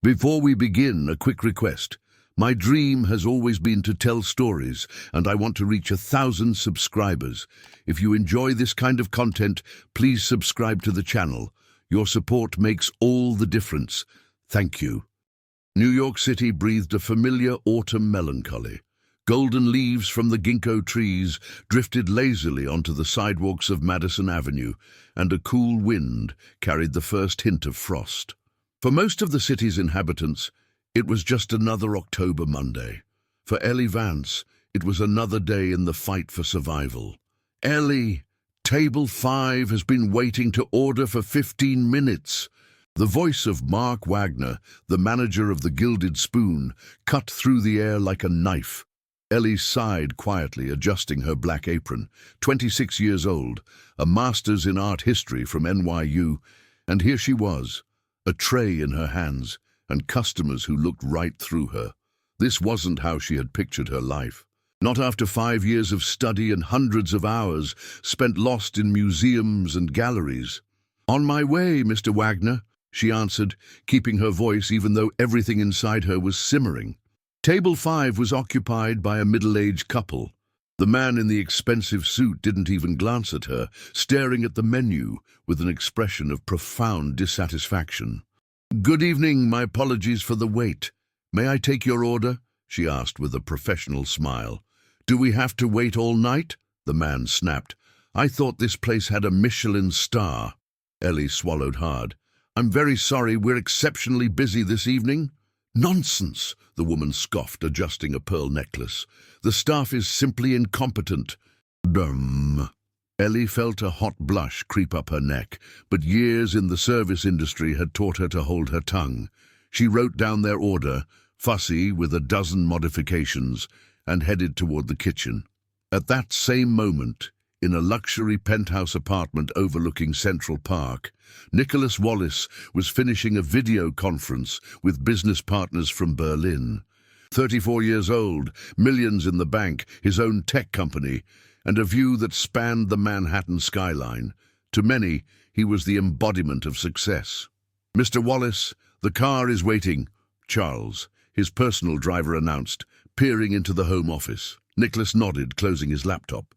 Before we begin, a quick request. My dream has always been to tell stories, and I want to reach 1,000 subscribers. If you enjoy this kind of content, please subscribe to the channel. Your support makes all the difference. Thank you. New York City breathed a familiar autumn melancholy. Golden leaves from the ginkgo trees drifted lazily onto the sidewalks of Madison Avenue, and a cool wind carried the first hint of frost. For most of the city's inhabitants, it was just another October Monday. For Ellie Vance, it was another day in the fight for survival. "Ellie, table 5 has been waiting to order for 15 minutes. The voice of Mark Wagner, the manager of the Gilded Spoon, cut through the air like a knife. Ellie sighed quietly, adjusting her black apron. 26 years old, a master's in art history from NYU, and here she was, a tray in her hands, and customers who looked right through her. This wasn't how she had pictured her life. Not after 5 years of study and hundreds of hours spent lost in museums and galleries. "On my way, Mr. Wagner," she answered, keeping her voice even though everything inside her was simmering. Table 5 was occupied by a middle-aged couple. The man in the expensive suit didn't even glance at her, staring at the menu with an expression of profound dissatisfaction. "Good evening, my apologies for the wait. May I take your order?" she asked with a professional smile. "Do we have to wait all night?" the man snapped. "I thought this place had a Michelin star." Ellie swallowed hard. "I'm very sorry, we're exceptionally busy this evening." "Nonsense," the woman scoffed, adjusting a pearl necklace. "The staff is simply incompetent." Dumb. Ellie felt a hot blush creep up her neck, but years in the service industry had taught her to hold her tongue. She wrote down their order, fussy with a dozen modifications, and headed toward the kitchen. At that same moment, in a luxury penthouse apartment overlooking Central Park, Nicholas Wallace was finishing a video conference with business partners from Berlin. 34 years old, millions in the bank, his own tech company, and a view that spanned the Manhattan skyline. To many, he was the embodiment of success. "Mr. Wallace, the car is waiting," Charles, his personal driver, announced, peering into the home office. Nicholas nodded, closing his laptop.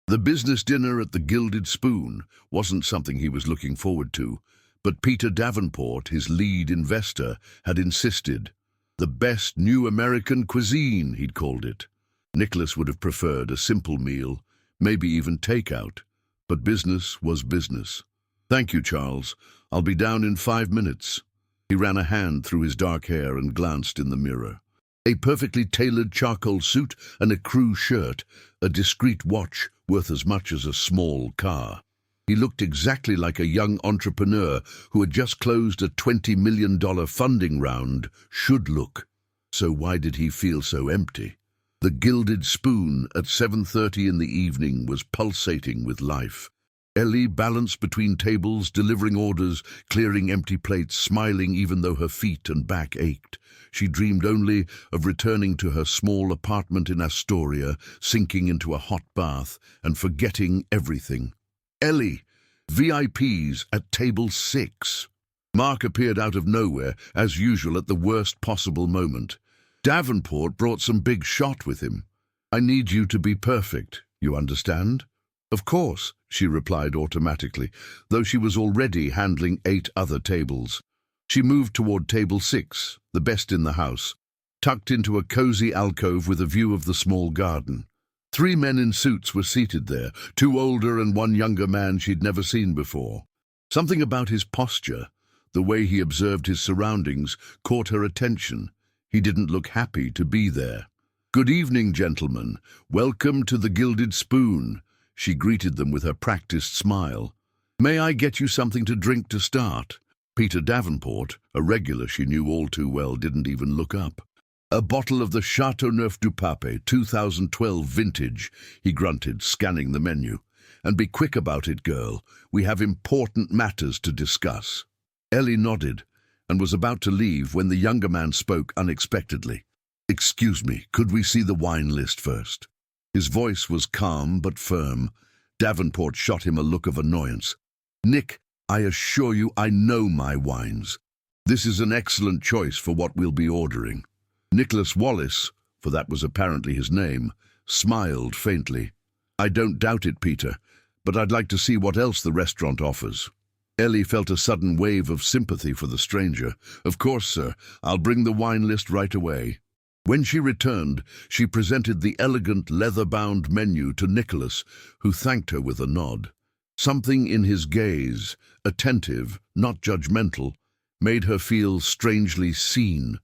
The business dinner at the Gilded Spoon wasn't something he was looking forward to, but Peter Davenport, his lead investor, had insisted. The best new American cuisine, he'd called it. Nicholas would have preferred a simple meal, maybe even takeout, but business was business. "Thank you, Charles. I'll be down in 5 minutes." He ran a hand through his dark hair and glanced in the mirror. A perfectly tailored charcoal suit and a crew shirt, a discreet watch worth as much as a small car. He looked exactly like a young entrepreneur who had just closed a $20 million funding round should look. So why did he feel so empty? The Gilded Spoon at 7:30 in the evening was pulsating with life. Ellie balanced between tables, delivering orders, clearing empty plates, smiling even though her feet and back ached. She dreamed only of returning to her small apartment in Astoria, sinking into a hot bath, and forgetting everything. "Ellie, VIPs at table 6. Mark appeared out of nowhere, as usual at the worst possible moment. Davenport brought some big shot with him. "I need you to be perfect, you understand?" "Of course," she replied automatically, though she was already handling 8 other tables. She moved toward table 6, the best in the house, tucked into a cozy alcove with a view of the small garden. 3 men in suits were seated there, 2 older and 1 younger man she'd never seen before. Something about his posture, the way he observed his surroundings, caught her attention. He didn't look happy to be there. "Good evening, gentlemen. Welcome to the Gilded Spoon." She greeted them with her practiced smile. "May I get you something to drink to start?" Peter Davenport, a regular she knew all too well, didn't even look up. "A bottle of the Châteauneuf du Pape, 2012 vintage," he grunted, scanning the menu. "And be quick about it, girl. We have important matters to discuss." Ellie nodded and was about to leave when the younger man spoke unexpectedly. "Excuse me, could we see the wine list first?" His voice was calm but firm. Davenport shot him a look of annoyance. "Nick, I assure you I know my wines." This is an excellent choice for what we'll be ordering." Nicholas Wallace, for that was apparently his name, smiled faintly. "I don't doubt it, Peter, but I'd like to see what else the restaurant offers." Ellie felt a sudden wave of sympathy for the stranger. "Of course, sir. I'll bring the wine list right away." When she returned, she presented the elegant leather-bound menu to Nicholas, who thanked her with a nod. Something in his gaze, attentive, not judgmental, made her feel strangely seen,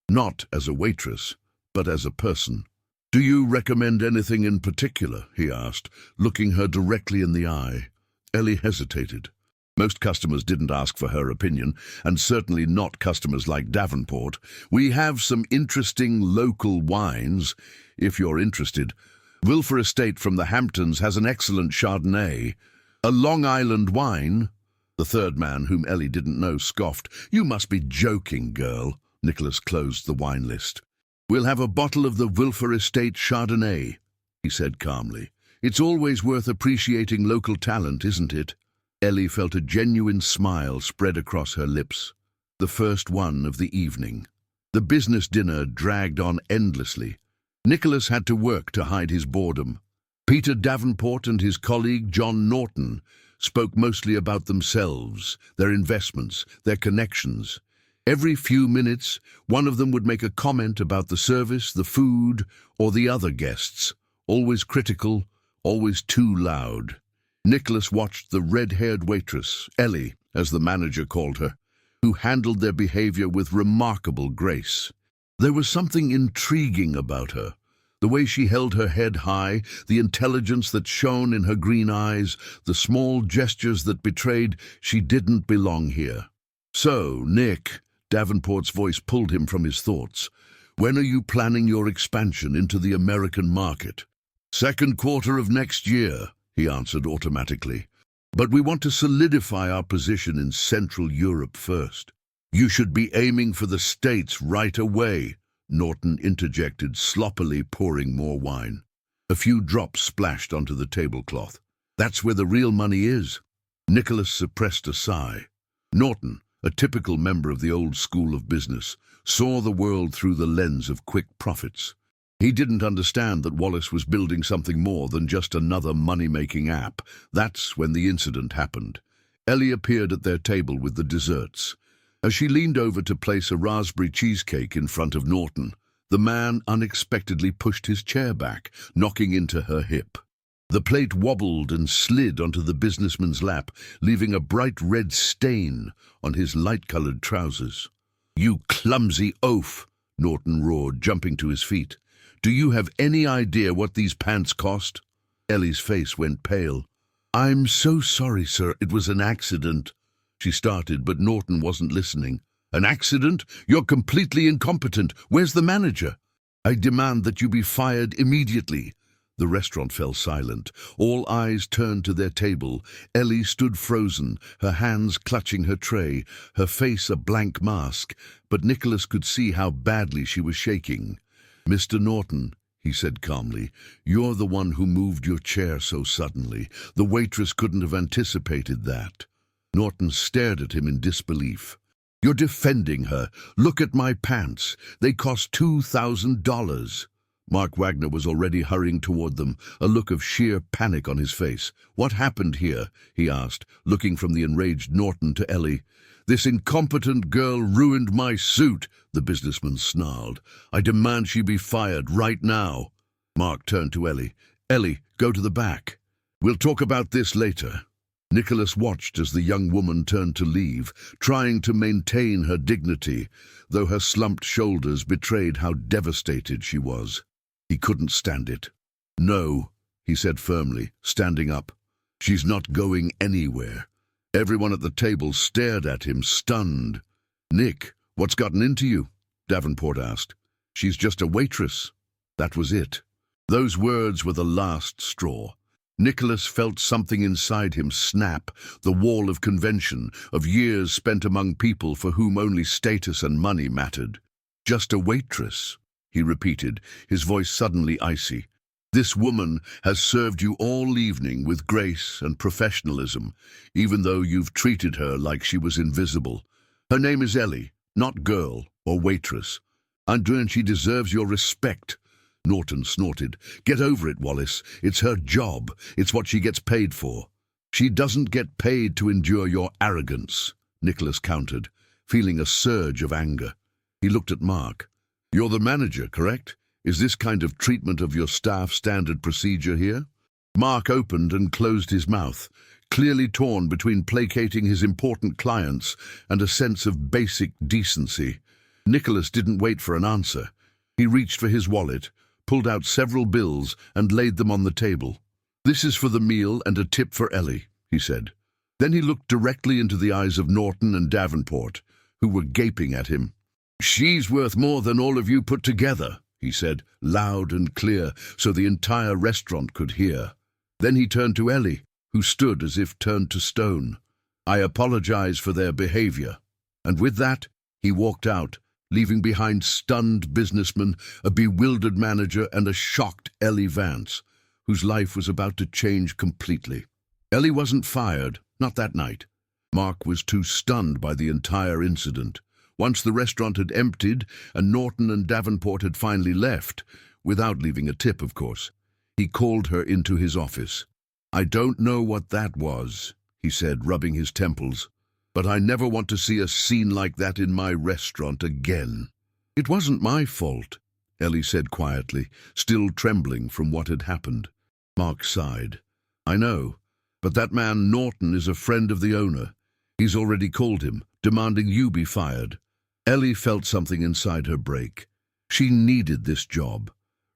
not as a waitress, but as a person. "Do you recommend anything in particular?" he asked, looking her directly in the eye. Ellie hesitated. Most customers didn't ask for her opinion, and certainly not customers like Davenport. "We have some interesting local wines, if you're interested. Wilfer Estate from the Hamptons has an excellent Chardonnay. A Long Island wine." The third man, whom Ellie didn't know, scoffed. "You must be joking, girl." Nicholas closed the wine list. "We'll have a bottle of the Wilfer Estate Chardonnay," he said calmly. "It's always worth appreciating local talent, isn't it?" Ellie felt a genuine smile spread across her lips. The first one of the evening. The business dinner dragged on endlessly. Nicholas had to work to hide his boredom. Peter Davenport and his colleague John Norton spoke mostly about themselves, their investments, their connections. Every few minutes, one of them would make a comment about the service, the food, or the other guests, always critical, always too loud. Nicholas watched the red-haired waitress, Ellie, as the manager called her, who handled their behavior with remarkable grace. There was something intriguing about her. The way she held her head high, the intelligence that shone in her green eyes, the small gestures that betrayed she didn't belong here. "So, Nick," Davenport's voice pulled him from his thoughts, "when are you planning your expansion into the American market?" "Second quarter of next year," he answered automatically. "But we want to solidify our position in Central Europe first." "You should be aiming for the States right away," Norton interjected, sloppily pouring more wine. A few drops splashed onto the tablecloth. "That's where the real money is." Nicholas suppressed a sigh. Norton, a typical member of the old school of business, saw the world through the lens of quick profits. He didn't understand that Wallace was building something more than just another money-making app. That's when the incident happened. Ellie appeared at their table with the desserts. As she leaned over to place a raspberry cheesecake in front of Norton, the man unexpectedly pushed his chair back, knocking into her hip. The plate wobbled and slid onto the businessman's lap, leaving a bright red stain on his light-colored trousers. "You clumsy oaf!" Norton roared, jumping to his feet. "Do you have any idea what these pants cost?" Ellie's face went pale. "I'm so sorry, sir. It was an accident." She started, but Norton wasn't listening. "An accident? You're completely incompetent. Where's the manager?" "I demand that you be fired immediately." The restaurant fell silent. All eyes turned to their table. Ellie stood frozen, her hands clutching her tray, her face a blank mask, but Nicholas could see how badly she was shaking. "Mr. Norton," he said calmly, "you're the one who moved your chair so suddenly. The waitress couldn't have anticipated that." Norton stared at him in disbelief. "You're defending her. Look at my pants. They cost $2,000. Mark Wagner was already hurrying toward them, a look of sheer panic on his face. "What happened here?" he asked, looking from the enraged Norton to Ellie. "This incompetent girl ruined my suit," the businessman snarled. "I demand she be fired right now." Mark turned to Ellie. "Ellie, go to the back. We'll talk about this later." Nicholas watched as the young woman turned to leave, trying to maintain her dignity, though her slumped shoulders betrayed how devastated she was. He couldn't stand it. "No," he said firmly, standing up. "She's not going anywhere." Everyone at the table stared at him, stunned. "Nick, what's gotten into you?" Davenport asked. "She's just a waitress." That was it. Those words were the last straw. Nicholas felt something inside him snap, the wall of convention, of years spent among people for whom only status and money mattered. "Just a waitress," he repeated, his voice suddenly icy. "This woman has served you all evening with grace and professionalism, even though you've treated her like she was invisible. Her name is Ellie, not girl or waitress. And she deserves your respect. Norton snorted. Get over it, Wallace. It's her job. It's what she gets paid for. She doesn't get paid to endure your arrogance, Nicholas countered, feeling a surge of anger. He looked at Mark. You're the manager, correct? Is this kind of treatment of your staff standard procedure here? Mark opened and closed his mouth, clearly torn between placating his important clients and a sense of basic decency. Nicholas didn't wait for an answer. He reached for his wallet, pulled out several bills and laid them on the table. This is for the meal and a tip for Ellie, he said. Then he looked directly into the eyes of Norton and Davenport, who were gaping at him. She's worth more than all of you put together, he said, loud and clear, so the entire restaurant could hear. Then he turned to Ellie, who stood as if turned to stone. I apologize for their behavior. And with that, he walked out, leaving behind stunned businessmen, a bewildered manager, and a shocked Ellie Vance, whose life was about to change completely. Ellie wasn't fired, not that night. Mark was too stunned by the entire incident. Once the restaurant had emptied and Norton and Davenport had finally left, without leaving a tip, of course, he called her into his office. I don't know what that was, he said, rubbing his temples, but I never want to see a scene like that in my restaurant again. It wasn't my fault, Ellie said quietly, still trembling from what had happened. Mark sighed. I know, but that man Norton is a friend of the owner. He's already called him, demanding you be fired. Ellie felt something inside her break. She needed this job.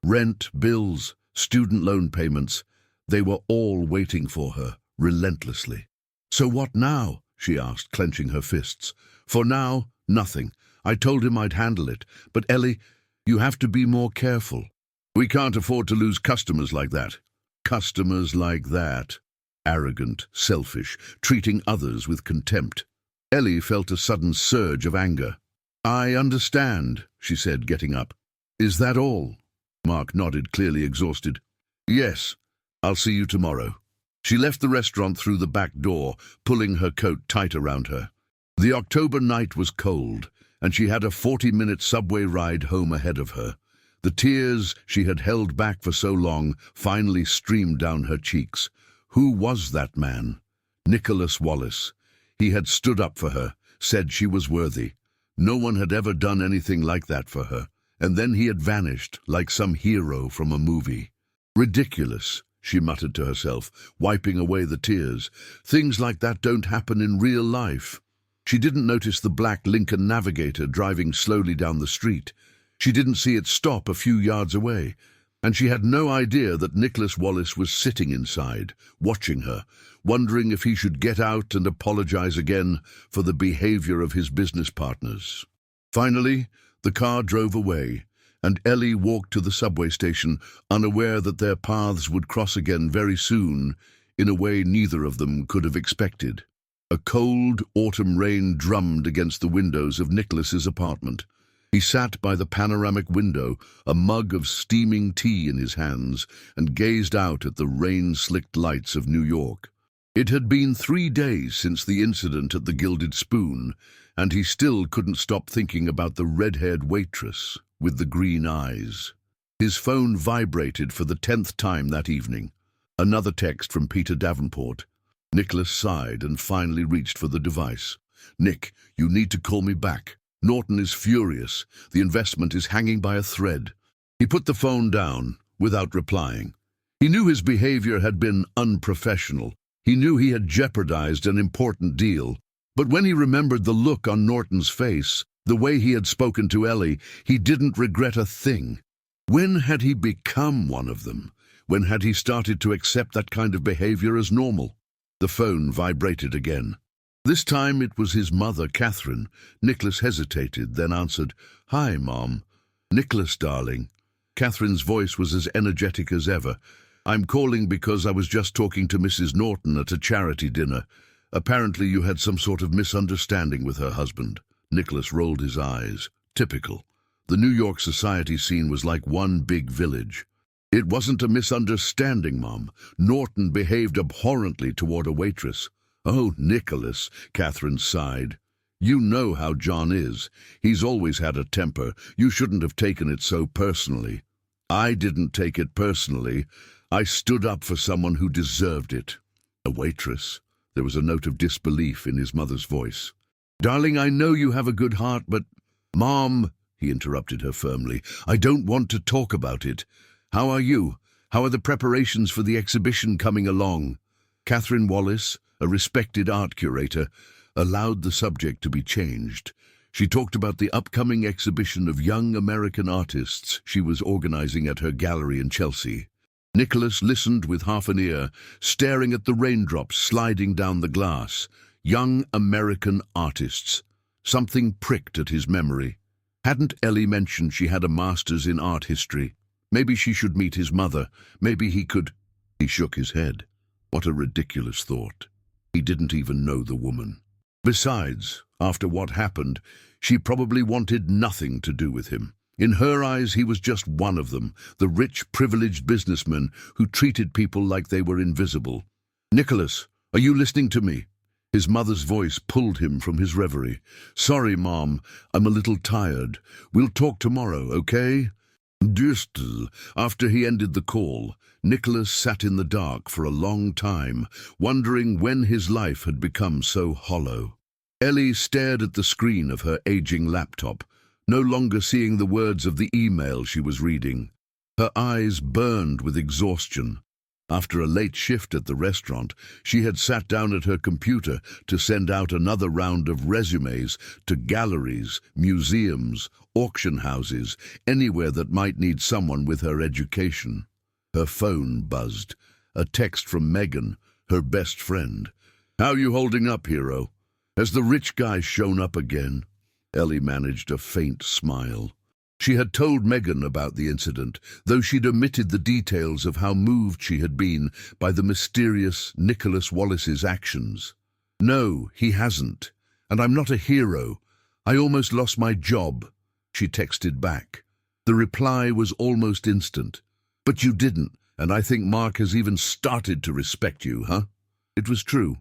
Rent, bills, student loan payments, they were all waiting for her, relentlessly. So what now? She asked, clenching her fists. For now, nothing. I told him I'd handle it. But Ellie, you have to be more careful. We can't afford to lose customers like that. Customers like that. Arrogant, selfish, treating others with contempt. Ellie felt a sudden surge of anger. I understand, she said, getting up. Is that all? Mark nodded, clearly exhausted. Yes, I'll see you tomorrow. She left the restaurant through the back door, pulling her coat tight around her. The October night was cold, and she had a 40-minute subway ride home ahead of her. The tears she had held back for so long finally streamed down her cheeks. Who was that man? Nicholas Wallace. He had stood up for her, said she was worthy. No one had ever done anything like that for her, and then he had vanished like some hero from a movie. Ridiculous, she muttered to herself, wiping away the tears. Things like that don't happen in real life. She didn't notice the black Lincoln Navigator driving slowly down the street. She didn't see it stop a few yards away, and she had no idea that Nicholas Wallace was sitting inside, watching her, wondering if he should get out and apologize again for the behavior of his business partners. Finally, the car drove away, and Ellie walked to the subway station, unaware that their paths would cross again very soon, in a way neither of them could have expected. A cold autumn rain drummed against the windows of Nicholas's apartment. He sat by the panoramic window, a mug of steaming tea in his hands, and gazed out at the rain-slicked lights of New York. It had been 3 days since the incident at the Gilded Spoon, and he still couldn't stop thinking about the red-haired waitress with the green eyes. His phone vibrated for the 10th time that evening. Another text from Peter Davenport. Nicholas sighed and finally reached for the device. Nick, you need to call me back. Norton is furious. The investment is hanging by a thread. He put the phone down without replying. He knew his behavior had been unprofessional. He knew he had jeopardized an important deal. But when he remembered the look on Norton's face, the way he had spoken to Ellie, he didn't regret a thing. When had he become one of them? When had he started to accept that kind of behavior as normal? The phone vibrated again. This time it was his mother, Catherine. Nicholas hesitated, then answered, Hi, Mom. Nicholas, darling. Catherine's voice was as energetic as ever. I'm calling because I was just talking to Mrs. Norton at a charity dinner. Apparently you had some sort of misunderstanding with her husband. Nicholas rolled his eyes. Typical. The New York society scene was like one big village. It wasn't a misunderstanding, Mom. Norton behaved abhorrently toward a waitress. Oh, Nicholas, Catherine sighed. You know how John is. He's always had a temper. You shouldn't have taken it so personally. I didn't take it personally. I stood up for someone who deserved it. A waitress. There was a note of disbelief in his mother's voice. Darling, I know you have a good heart, but... Mom, he interrupted her firmly, I don't want to talk about it. How are you? How are the preparations for the exhibition coming along? Catherine Wallace, a respected art curator, allowed the subject to be changed. She talked about the upcoming exhibition of young American artists she was organizing at her gallery in Chelsea. Nicholas listened with half an ear, staring at the raindrops sliding down the glass. Young American artists. Something pricked at his memory. Hadn't Ellie mentioned she had a master's in art history? Maybe she should meet his mother. Maybe he could... He shook his head. What a ridiculous thought. He didn't even know the woman. Besides, after what happened, she probably wanted nothing to do with him. In her eyes, he was just one of them, the rich, privileged businessman who treated people like they were invisible. Nicholas, are you listening to me? His mother's voice pulled him from his reverie. Sorry, Mom, I'm a little tired. We'll talk tomorrow, okay? Just after he ended the call, Nicholas sat in the dark for a long time, wondering when his life had become so hollow. Ellie stared at the screen of her aging laptop, no longer seeing the words of the email she was reading. Her eyes burned with exhaustion. After a late shift at the restaurant, she had sat down at her computer to send out another round of resumes to galleries, museums, auction houses, anywhere that might need someone with her education. Her phone buzzed. A text from Megan, her best friend. How you holding up, hero? Has the rich guy shown up again? Ellie managed a faint smile. She had told Megan about the incident, though she'd omitted the details of how moved she had been by the mysterious Nicholas Wallace's actions. No, he hasn't. And I'm not a hero. I almost lost my job, she texted back. The reply was almost instant. But you didn't, and I think Mark has even started to respect you, huh? It was true.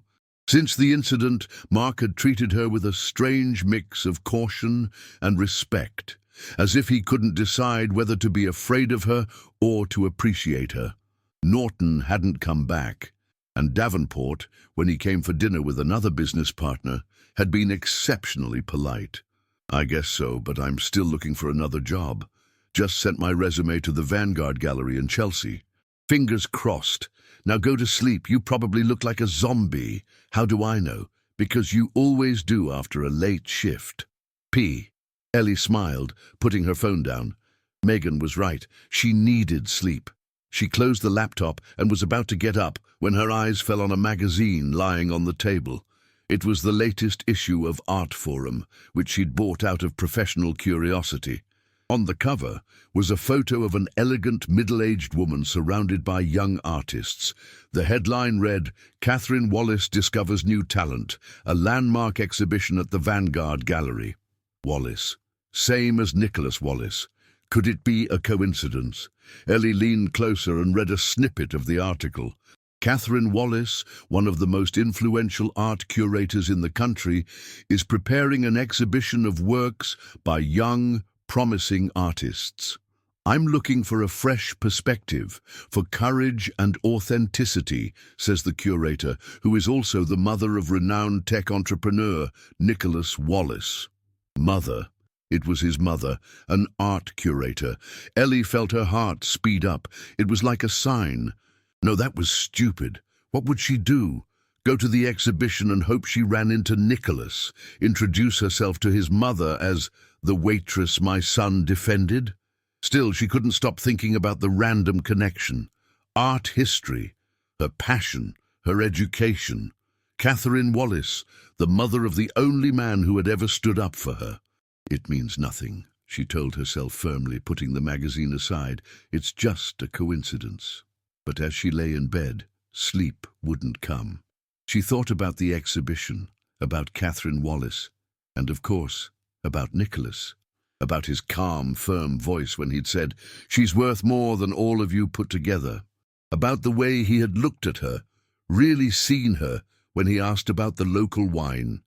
Since the incident, Mark had treated her with a strange mix of caution and respect, as if he couldn't decide whether to be afraid of her or to appreciate her. Norton hadn't come back, and Davenport, when he came for dinner with another business partner, had been exceptionally polite. I guess so, but I'm still looking for another job. Just sent my resume to the Vanguard Gallery in Chelsea. Fingers crossed. Now go to sleep. You probably look like a zombie. How do I know? Because you always do after a late shift. P. Ellie smiled, putting her phone down. Megan was right. She needed sleep. She closed the laptop and was about to get up when her eyes fell on a magazine lying on the table. It was the latest issue of Art Forum, which she'd bought out of professional curiosity. On the cover was a photo of an elegant middle-aged woman surrounded by young artists. The headline read, "Catherine Wallace Discovers New Talent, a landmark exhibition at the Vanguard Gallery." Wallace. Same as Nicholas Wallace. Could it be a coincidence? Ellie leaned closer and read a snippet of the article. Catherine Wallace, one of the most influential art curators in the country, is preparing an exhibition of works by young, promising artists. I'm looking for a fresh perspective, for courage and authenticity, says the curator, who is also the mother of renowned tech entrepreneur Nicholas Wallace. Mother. It was his mother, an art curator. Ellie felt her heart speed up. It was like a sign. No, that was stupid. What would she do? Go to the exhibition and hope she ran into Nicholas? Introduce herself to his mother as the waitress my son defended? Still, she couldn't stop thinking about the random connection. Art history, her passion, her education. Catherine Wallace, the mother of the only man who had ever stood up for her. It means nothing, she told herself firmly, putting the magazine aside. It's just a coincidence. But as she lay in bed, sleep wouldn't come. She thought about the exhibition, about Catherine Wallace, and of course, about Nicholas. About his calm, firm voice when he'd said, "She's worth more than all of you put together." About the way he had looked at her, really seen her, when he asked about the local wine.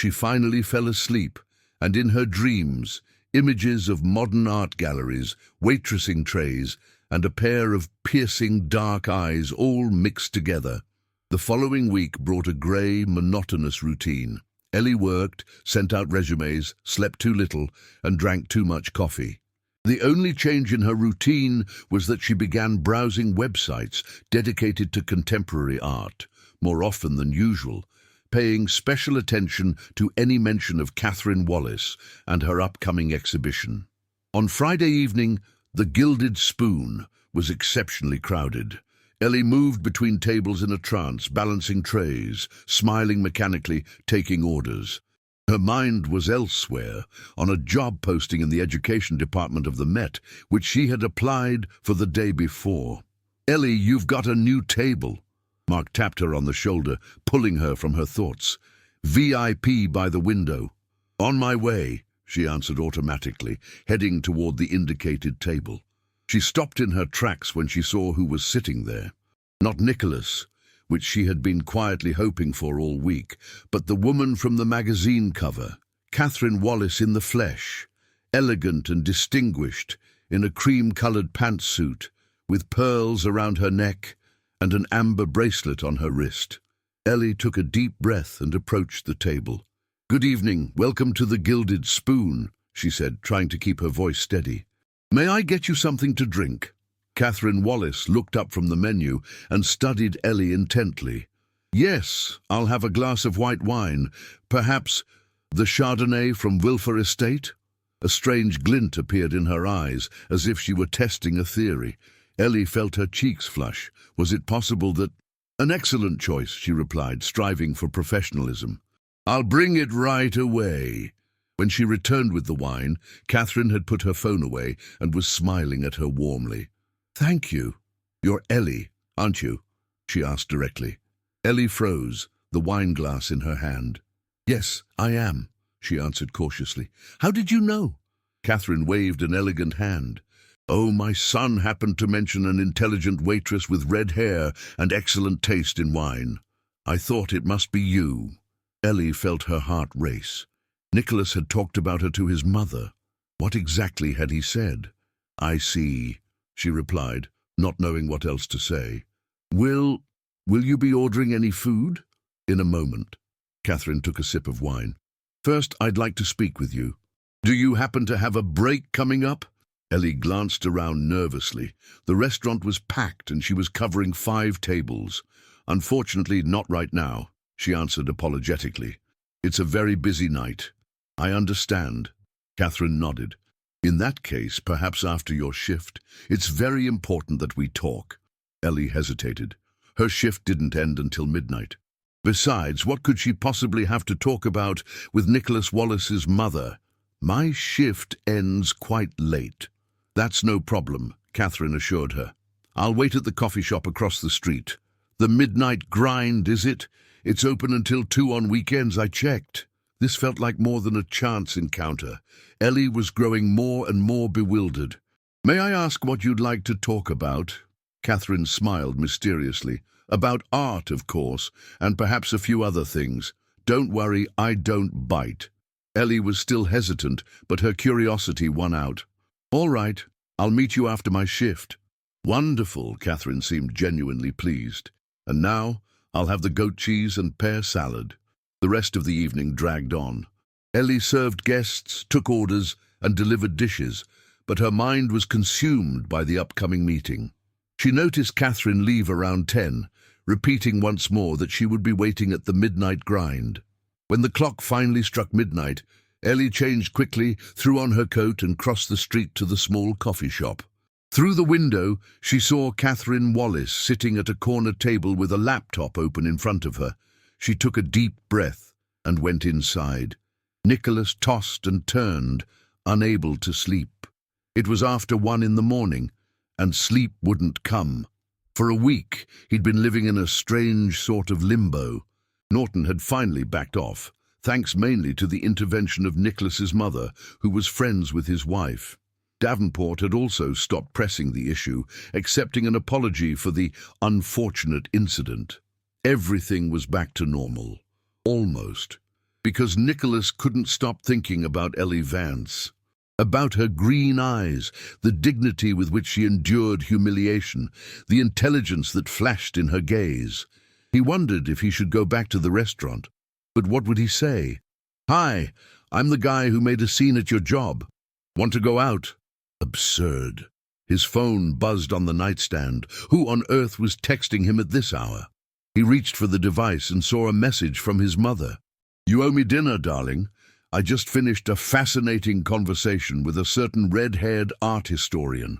she finally fell asleep, and in her dreams, images of modern art galleries, waitressing trays, and a pair of piercing dark eyes all mixed together. The following week brought a grey, monotonous routine. Ellie worked, sent out resumes, slept too little, and drank too much coffee. The only change in her routine was that she began browsing websites dedicated to contemporary art, more often than usual, paying special attention to any mention of Catherine Wallace and her upcoming exhibition. On Friday evening, the Gilded Spoon was exceptionally crowded. Ellie moved between tables in a trance, balancing trays, smiling mechanically, taking orders. Her mind was elsewhere, on a job posting in the education department of the Met, which she had applied for the day before. "Ellie, you've got a new table." Mark tapped her on the shoulder, pulling her from her thoughts. "VIP by the window." "On my way," she answered automatically, heading toward the indicated table. She stopped in her tracks when she saw who was sitting there. Not Nicholas, which she had been quietly hoping for all week, but the woman from the magazine cover, Catherine Wallace in the flesh, elegant and distinguished, in a cream-coloured pantsuit, with pearls around her neck and an amber bracelet on her wrist. Ellie took a deep breath and approached the table. "Good evening, welcome to the Gilded Spoon," she said, trying to keep her voice steady. "May I get you something to drink?" Catherine Wallace looked up from the menu and studied Ellie intently. "Yes, I'll have a glass of white wine. Perhaps the Chardonnay from Wilfer Estate?" A strange glint appeared in her eyes, as if she were testing a theory. Ellie felt her cheeks flush. Was it possible that— "An excellent choice," she replied, striving for professionalism. "I'll bring it right away." When she returned with the wine, Catherine had put her phone away and was smiling at her warmly. "Thank you. You're Ellie, aren't you?" she asked directly. Ellie froze, the wine glass in her hand. "Yes, I am," she answered cautiously. "How did you know?" Catherine waved an elegant hand. "Oh, my son happened to mention an intelligent waitress with red hair and excellent taste in wine. I thought it must be you." Ellie felt her heart race. Nicholas had talked about her to his mother. What exactly had he said? "I see," she replied, not knowing what else to say. Will you be ordering any food?" "In a moment." Catherine took a sip of wine. "First, I'd like to speak with you. Do you happen to have a break coming up?" Ellie glanced around nervously. The restaurant was packed and she was covering 5 tables. "Unfortunately, not right now," she answered apologetically. "It's a very busy night." "I understand." Catherine nodded. "In that case, perhaps after your shift. It's very important that we talk." Ellie hesitated. Her shift didn't end until midnight. Besides, what could she possibly have to talk about with Nicholas Wallace's mother? "My shift ends quite late." "That's no problem," Catherine assured her. "I'll wait at the coffee shop across the street." "The midnight grind, is it? It's open until 2 on weekends, I checked." This felt like more than a chance encounter. Ellie was growing more and more bewildered. "May I ask what you'd like to talk about?" Catherine smiled mysteriously. "About art, of course, and perhaps a few other things. Don't worry, I don't bite." Ellie was still hesitant, but her curiosity won out. "All right, I'll meet you after my shift." "Wonderful," Catherine seemed genuinely pleased. "And now, I'll have the goat cheese and pear salad." The rest of the evening dragged on. Ellie served guests, took orders, and delivered dishes, but her mind was consumed by the upcoming meeting. She noticed Catherine leave around 10, repeating once more that she would be waiting at the midnight grind. When the clock finally struck midnight, Ellie changed quickly, threw on her coat, and crossed the street to the small coffee shop. Through the window, she saw Catherine Wallace sitting at a corner table with a laptop open in front of her. She took a deep breath and went inside. Nicholas tossed and turned, unable to sleep. It was after 1 in the morning, and sleep wouldn't come. For a week, he'd been living in a strange sort of limbo. Norton had finally backed off, thanks mainly to the intervention of Nicholas's mother, who was friends with his wife. Davenport had also stopped pressing the issue, accepting an apology for the unfortunate incident. Everything was back to normal. Almost. because Nicholas couldn't stop thinking about Ellie Vance. About her green eyes, the dignity with which she endured humiliation, the intelligence that flashed in her gaze. He wondered if he should go back to the restaurant. But what would he say? "Hi, I'm the guy who made a scene at your job. Want to go out?" Absurd. His phone buzzed on the nightstand. Who on earth was texting him at this hour? He reached for the device and saw a message from his mother. "You owe me dinner, darling. I just finished a fascinating conversation with a certain red-haired art historian.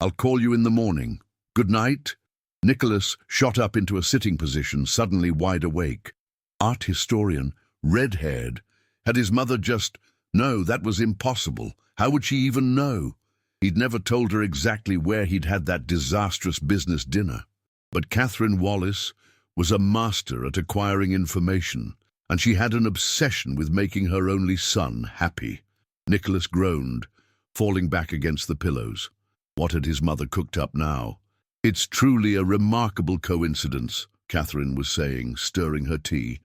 I'll call you in the morning. Good night." Nicholas shot up into a sitting position, suddenly wide awake. Art historian? Red-haired? Had his mother just... No, that was impossible. How would she even know? He'd never told her exactly where he'd had that disastrous business dinner. But Catherine Wallace was a master at acquiring information, and she had an obsession with making her only son happy. Nicholas groaned, falling back against the pillows. What had his mother cooked up now? "It's truly a remarkable coincidence," Catherine was saying, stirring her tea.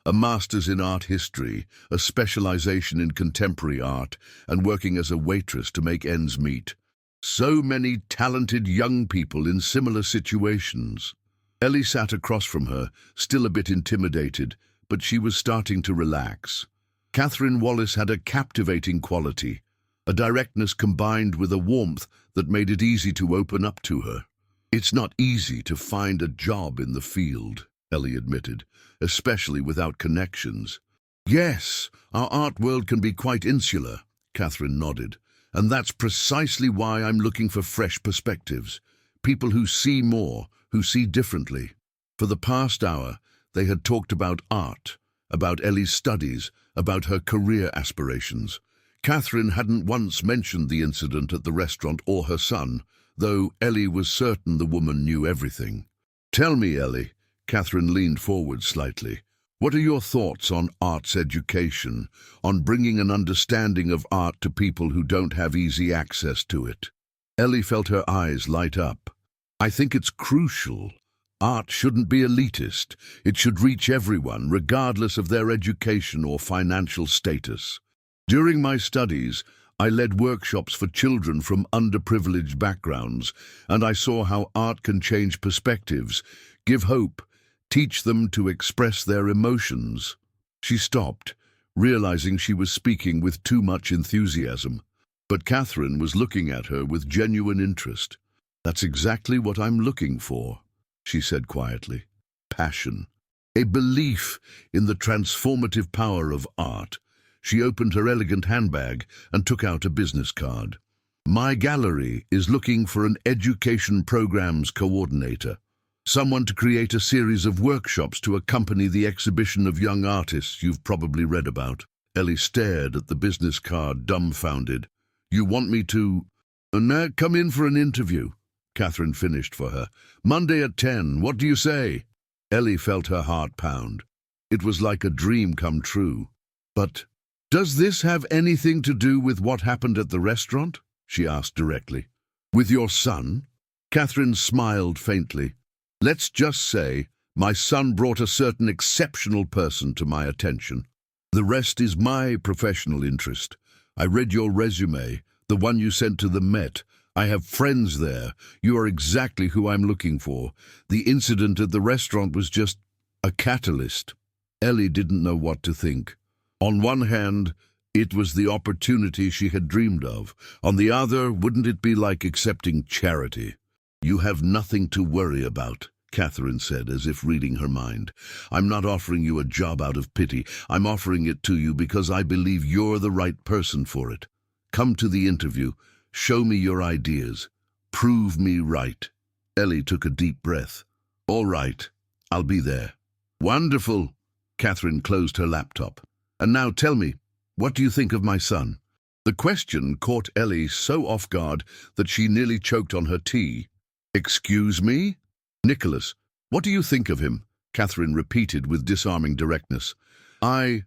"A master's in art history, a specialization in contemporary art, and working as a waitress to make ends meet. So many talented young people in similar situations." Ellie sat across from her, still a bit intimidated, but she was starting to relax. Catherine Wallace had a captivating quality, a directness combined with a warmth that made it easy to open up to her. "It's not easy to find a job in the field," Ellie admitted, "especially without connections." "Yes, our art world can be quite insular," Catherine nodded, "and that's precisely why I'm looking for fresh perspectives. People who see more, who see differently." For the past hour, they had talked about art, about Ellie's studies, about her career aspirations. Catherine hadn't once mentioned the incident at the restaurant or her son, though Ellie was certain the woman knew everything. "Tell me, Ellie," Catherine leaned forward slightly, "what are your thoughts on arts education, on bringing an understanding of art to people who don't have easy access to it?" Ellie felt her eyes light up. "I think it's crucial. Art shouldn't be elitist. It should reach everyone, regardless of their education or financial status. During my studies, I led workshops for children from underprivileged backgrounds, and I saw how art can change perspectives, give hope, teach them to express their emotions." She stopped, realizing she was speaking with too much enthusiasm. But Catherine was looking at her with genuine interest. "That's exactly what I'm looking for," she said quietly. "Passion. A belief in the transformative power of art." She opened her elegant handbag and took out a business card. "My gallery is looking for an education programs coordinator, someone to create a series of workshops to accompany the exhibition of young artists you've probably read about." Ellie stared at the business card, dumbfounded. "You want me to... Now come in for an interview," Catherine finished for her. "Monday at 10, what do you say?" Ellie felt her heart pound. It was like a dream come true. "But does this have anything to do with what happened at the restaurant?" she asked directly. "With your son?" Catherine smiled faintly. "Let's just say my son brought a certain exceptional person to my attention. The rest is my professional interest. I read your resume, the one you sent to the Met. I have friends there. You are exactly who I'm looking for. The incident at the restaurant was just a catalyst." Ellie didn't know what to think. On one hand, it was the opportunity she had dreamed of. On the other, wouldn't it be like accepting charity? "You have nothing to worry about," Catherine said, as if reading her mind. "I'm not offering you a job out of pity. I'm offering it to you because I believe you're the right person for it. Come to the interview. Show me your ideas. Prove me right." Ellie took a deep breath. "All right, I'll be there." "Wonderful." Catherine closed her laptop. "And now tell me, what do you think of my son?" The question caught Ellie so off guard that she nearly choked on her tea. "Excuse me?" "Nicholas, what do you think of him?" Catherine repeated with disarming directness. I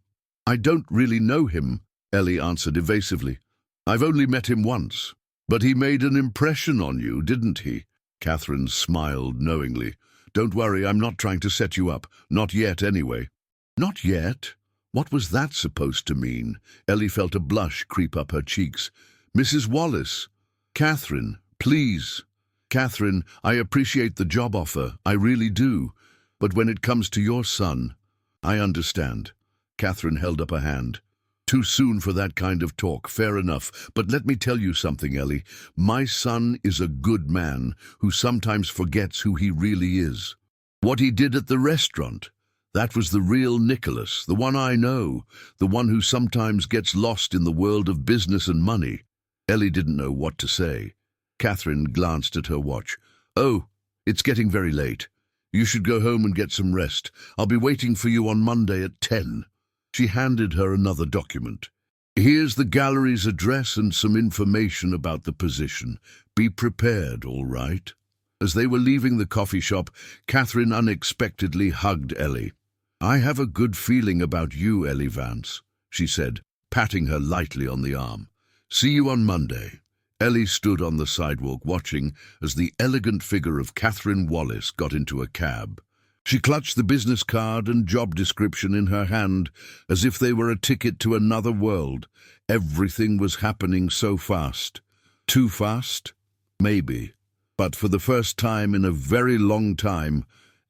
don't really know him," Ellie answered evasively. "I've only met him once." "But he made an impression on you, didn't he?" Catherine smiled knowingly. "Don't worry, I'm not trying to set you up. Not yet, anyway." "Not yet? What was that supposed to mean? Ellie felt a blush creep up her cheeks. Mrs. Wallace. Catherine, please. Catherine, I appreciate the job offer, I really do. But when it comes to your son, I understand. Catherine held up a hand. Too soon for that kind of talk, fair enough. But let me tell you something, Ellie. My son is a good man who sometimes forgets who he really is. What he did at the restaurant, that was the real Nicholas, the one I know, the one who sometimes gets lost in the world of business and money. Ellie didn't know what to say. Catherine glanced at her watch. Oh, it's getting very late. You should go home and get some rest. I'll be waiting for you on Monday at 10. She handed her another document. Here's the gallery's address and some information about the position. Be prepared, all right? As they were leaving the coffee shop, Catherine unexpectedly hugged Ellie. I have a good feeling about you, Ellie Vance, she said, patting her lightly on the arm. See you on Monday. Ellie stood on the sidewalk watching as the elegant figure of Catherine Wallace got into a cab. She clutched the business card and job description in her hand as if they were a ticket to another world. Everything was happening so fast. Too fast? Maybe. But for the first time in a very long time,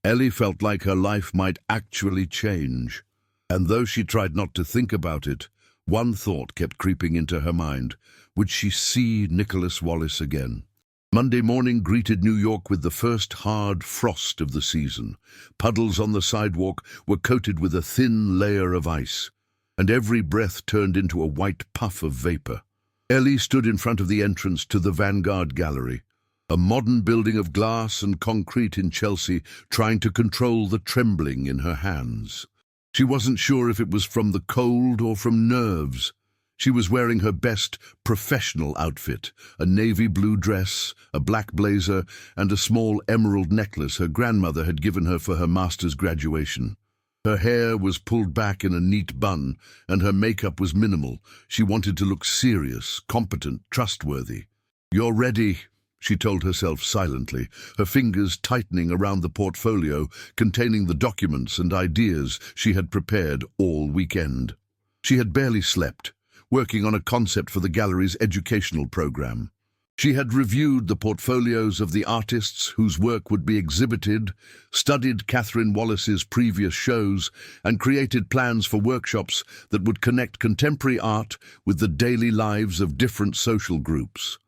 Ellie felt like her life might actually change. And though she tried not to think about it, one thought kept creeping into her mind. Would she see Nicholas Wallace again? Monday morning greeted New York with the first hard frost of the season. Puddles on the sidewalk were coated with a thin layer of ice, and every breath turned into a white puff of vapor. Ellie stood in front of the entrance to the Vanguard Gallery, a modern building of glass and concrete in Chelsea, trying to control the trembling in her hands. She wasn't sure if it was from the cold or from nerves. She was wearing her best professional outfit, a navy blue dress, a black blazer, and a small emerald necklace her grandmother had given her for her master's graduation. Her hair was pulled back in a neat bun, and her makeup was minimal. She wanted to look serious, competent, trustworthy. You're ready, she told herself silently, her fingers tightening around the portfolio containing the documents and ideas she had prepared all weekend. She had barely slept, working on a concept for the gallery's educational program. She had reviewed the portfolios of the artists whose work would be exhibited, studied Catherine Wallace's previous shows, and created plans for workshops that would connect contemporary art with the daily lives of different social groups.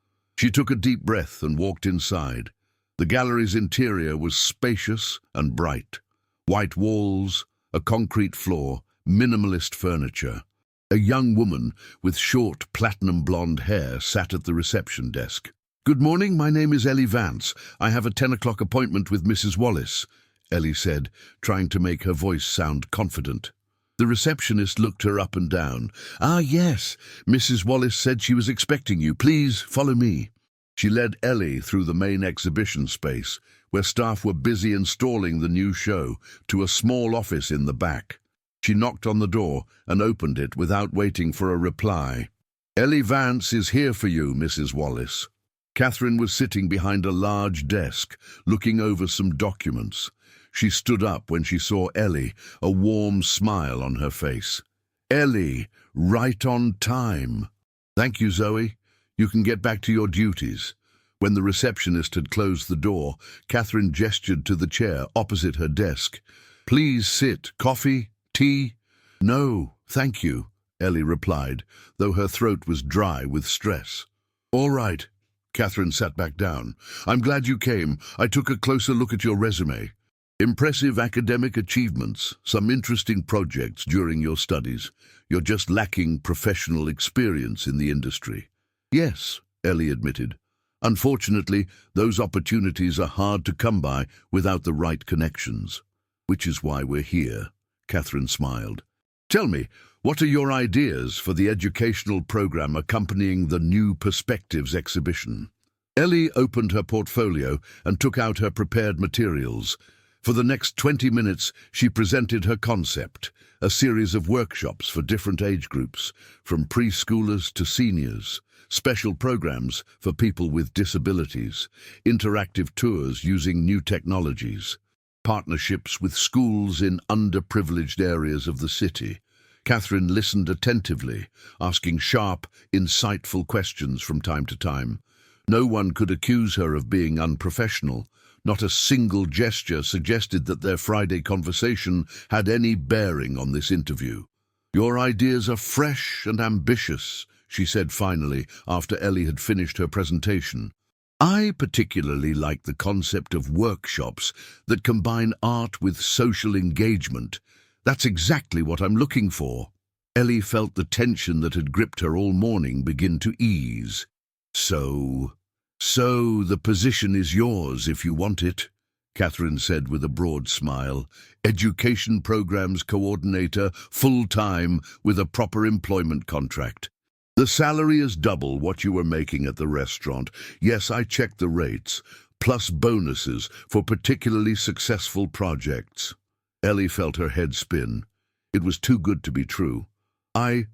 She took a deep breath and walked inside. The gallery's interior was spacious and bright. White walls, a concrete floor, minimalist furniture. A young woman with short, platinum blonde hair sat at the reception desk. Good morning, my name is Ellie Vance. I have a 10 o'clock appointment with Mrs. Wallace, Ellie said, trying to make her voice sound confident. The receptionist looked her up and down. Ah, yes, Mrs. Wallace said she was expecting you. Please follow me. She led Ellie through the main exhibition space, where staff were busy installing the new show, to a small office in the back. She knocked on the door and opened it without waiting for a reply. Ellie Vance is here for you, Mrs. Wallace. Catherine was sitting behind a large desk, looking over some documents. She stood up when she saw Ellie, a warm smile on her face. Ellie, right on time. Thank you, Zoe. You can get back to your duties. When the receptionist had closed the door, Catherine gestured to the chair opposite her desk. Please sit. Coffee? Tea? No, thank you, Ellie replied, though her throat was dry with stress. All right. Catherine sat back down. I'm glad you came. I took a closer look at your resume. Impressive academic achievements, some interesting projects during your studies. You're just lacking professional experience in the industry. Yes, Ellie admitted. Unfortunately, those opportunities are hard to come by without the right connections. Which is why we're here. Catherine smiled. Tell me, what are your ideas for the educational program accompanying the New Perspectives exhibition? Ellie opened her portfolio and took out her prepared materials. For the next 20 minutes, she presented her concept, a series of workshops for different age groups, from preschoolers to seniors, special programs for people with disabilities, interactive tours using new technologies, partnerships with schools in underprivileged areas of the city. Catherine listened attentively, asking sharp, insightful questions from time to time. No one could accuse her of being unprofessional. Not a single gesture suggested that their Friday conversation had any bearing on this interview. "Your ideas are fresh and ambitious," she said finally, after Ellie had finished her presentation. "I particularly like the concept of workshops that combine art with social engagement. That's exactly what I'm looking for." Ellie felt the tension that had gripped her all morning begin to ease. So the position is yours if you want it," Catherine said with a broad smile. "Education programs coordinator, full-time, with a proper employment contract. The salary is double what you were making at the restaurant. Yes, I checked the rates, plus bonuses for particularly successful projects." Ellie felt her head spin. It was too good to be true. I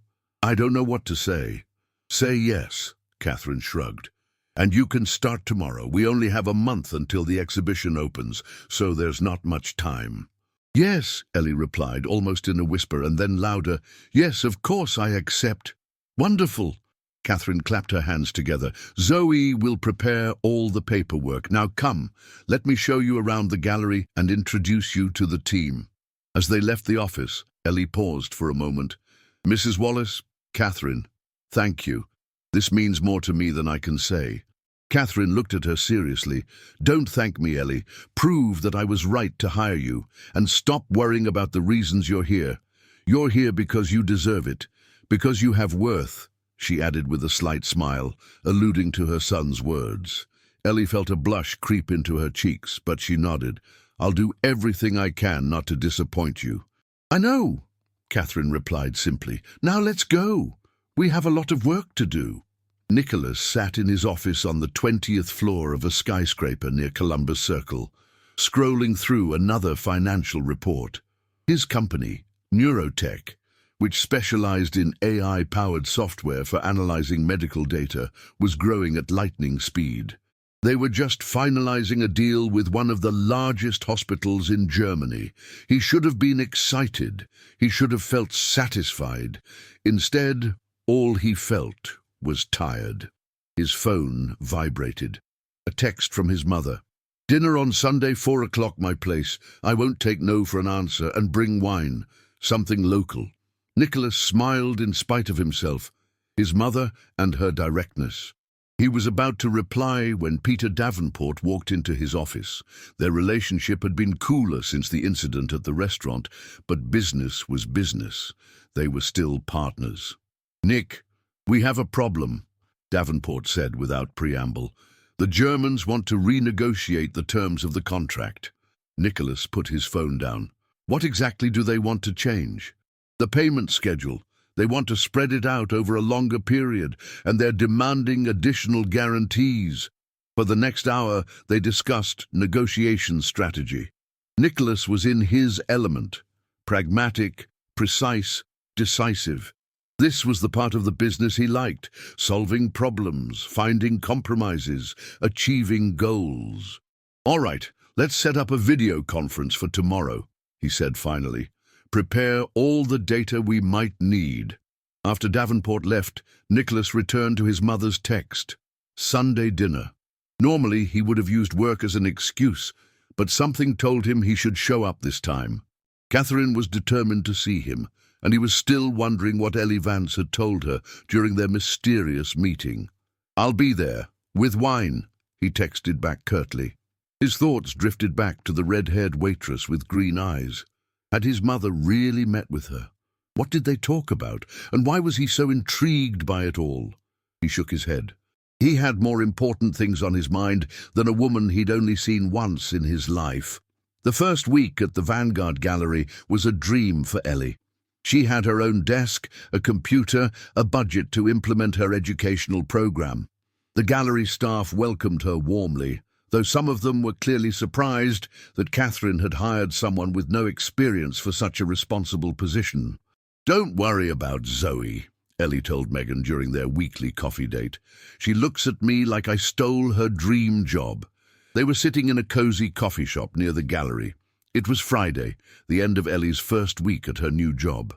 don't know what to say." "Say yes," Catherine shrugged. "And you can start tomorrow. We only have a month until the exhibition opens, so there's not much time." "Yes," Ellie replied, almost in a whisper, and then louder. "Yes, of course I accept." "Wonderful." Catherine clapped her hands together. "Zoe will prepare all the paperwork. Now come, let me show you around the gallery and introduce you to the team." As they left the office, Ellie paused for a moment. "Mrs. Wallace, Catherine, thank you. This means more to me than I can say." Catherine looked at her seriously. "Don't thank me, Ellie. Prove that I was right to hire you, and stop worrying about the reasons you're here. You're here because you deserve it, because you have worth," she added with a slight smile, alluding to her son's words. Ellie felt a blush creep into her cheeks, but she nodded. "I'll do everything I can not to disappoint you." "I know," Catherine replied simply. "Now let's go. We have a lot of work to do." Nicholas sat in his office on the 20th floor of a skyscraper near Columbus Circle, scrolling through another financial report. His company, Neurotech, which specialized in AI-powered software for analyzing medical data, was growing at lightning speed. They were just finalizing a deal with one of the largest hospitals in Germany. He should have been excited. He should have felt satisfied. Instead, all he felt was tired. His phone vibrated. A text from his mother. "Dinner on Sunday, 4 o'clock, my place. I won't take no for an answer, and bring wine. Something local." Nicholas smiled in spite of himself, his mother and her directness. He was about to reply when Peter Davenport walked into his office. Their relationship had been cooler since the incident at the restaurant, but business was business. They were still partners. "Nick, we have a problem," Davenport said without preamble. "The Germans want to renegotiate the terms of the contract." Nicholas put his phone down. "What exactly do they want to change?" "The payment schedule. They want to spread it out over a longer period, and they're demanding additional guarantees." For the next hour, they discussed negotiation strategy. Nicholas was in his element. Pragmatic, precise, decisive. This was the part of the business he liked, solving problems, finding compromises, achieving goals. "All right, let's set up a video conference for tomorrow," he said finally. "Prepare all the data we might need." After Davenport left, Nicholas returned to his mother's text. Sunday dinner. Normally, he would have used work as an excuse, but something told him he should show up this time. Catherine was determined to see him, and he was still wondering what Ellie Vance had told her during their mysterious meeting. "I'll be there, with wine," he texted back curtly. His thoughts drifted back to the red-haired waitress with green eyes. Had his mother really met with her? What did they talk about, and why was he so intrigued by it all? He shook his head. He had more important things on his mind than a woman he'd only seen once in his life. The first week at the Vanguard Gallery was a dream for Ellie. She had her own desk, a computer, a budget to implement her educational program. The gallery staff welcomed her warmly, though some of them were clearly surprised that Catherine had hired someone with no experience for such a responsible position. "Don't worry about Zoe," Ellie told Megan during their weekly coffee date. "She looks at me like I stole her dream job." They were sitting in a cozy coffee shop near the gallery. It was Friday, the end of Ellie's first week at her new job.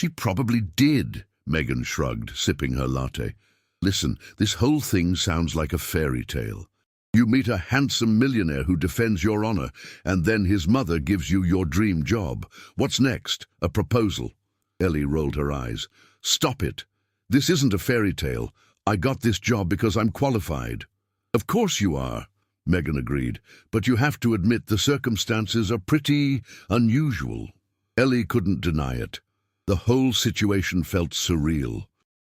She probably did, Megan shrugged, sipping her latte. Listen, this whole thing sounds like a fairy tale. You meet a handsome millionaire who defends your honor, and then his mother gives you your dream job. What's next? A proposal? Ellie rolled her eyes. Stop it. This isn't a fairy tale. I got this job because I'm qualified. Of course you are, Megan agreed, but you have to admit the circumstances are pretty unusual. Ellie couldn't deny it. The whole situation felt surreal.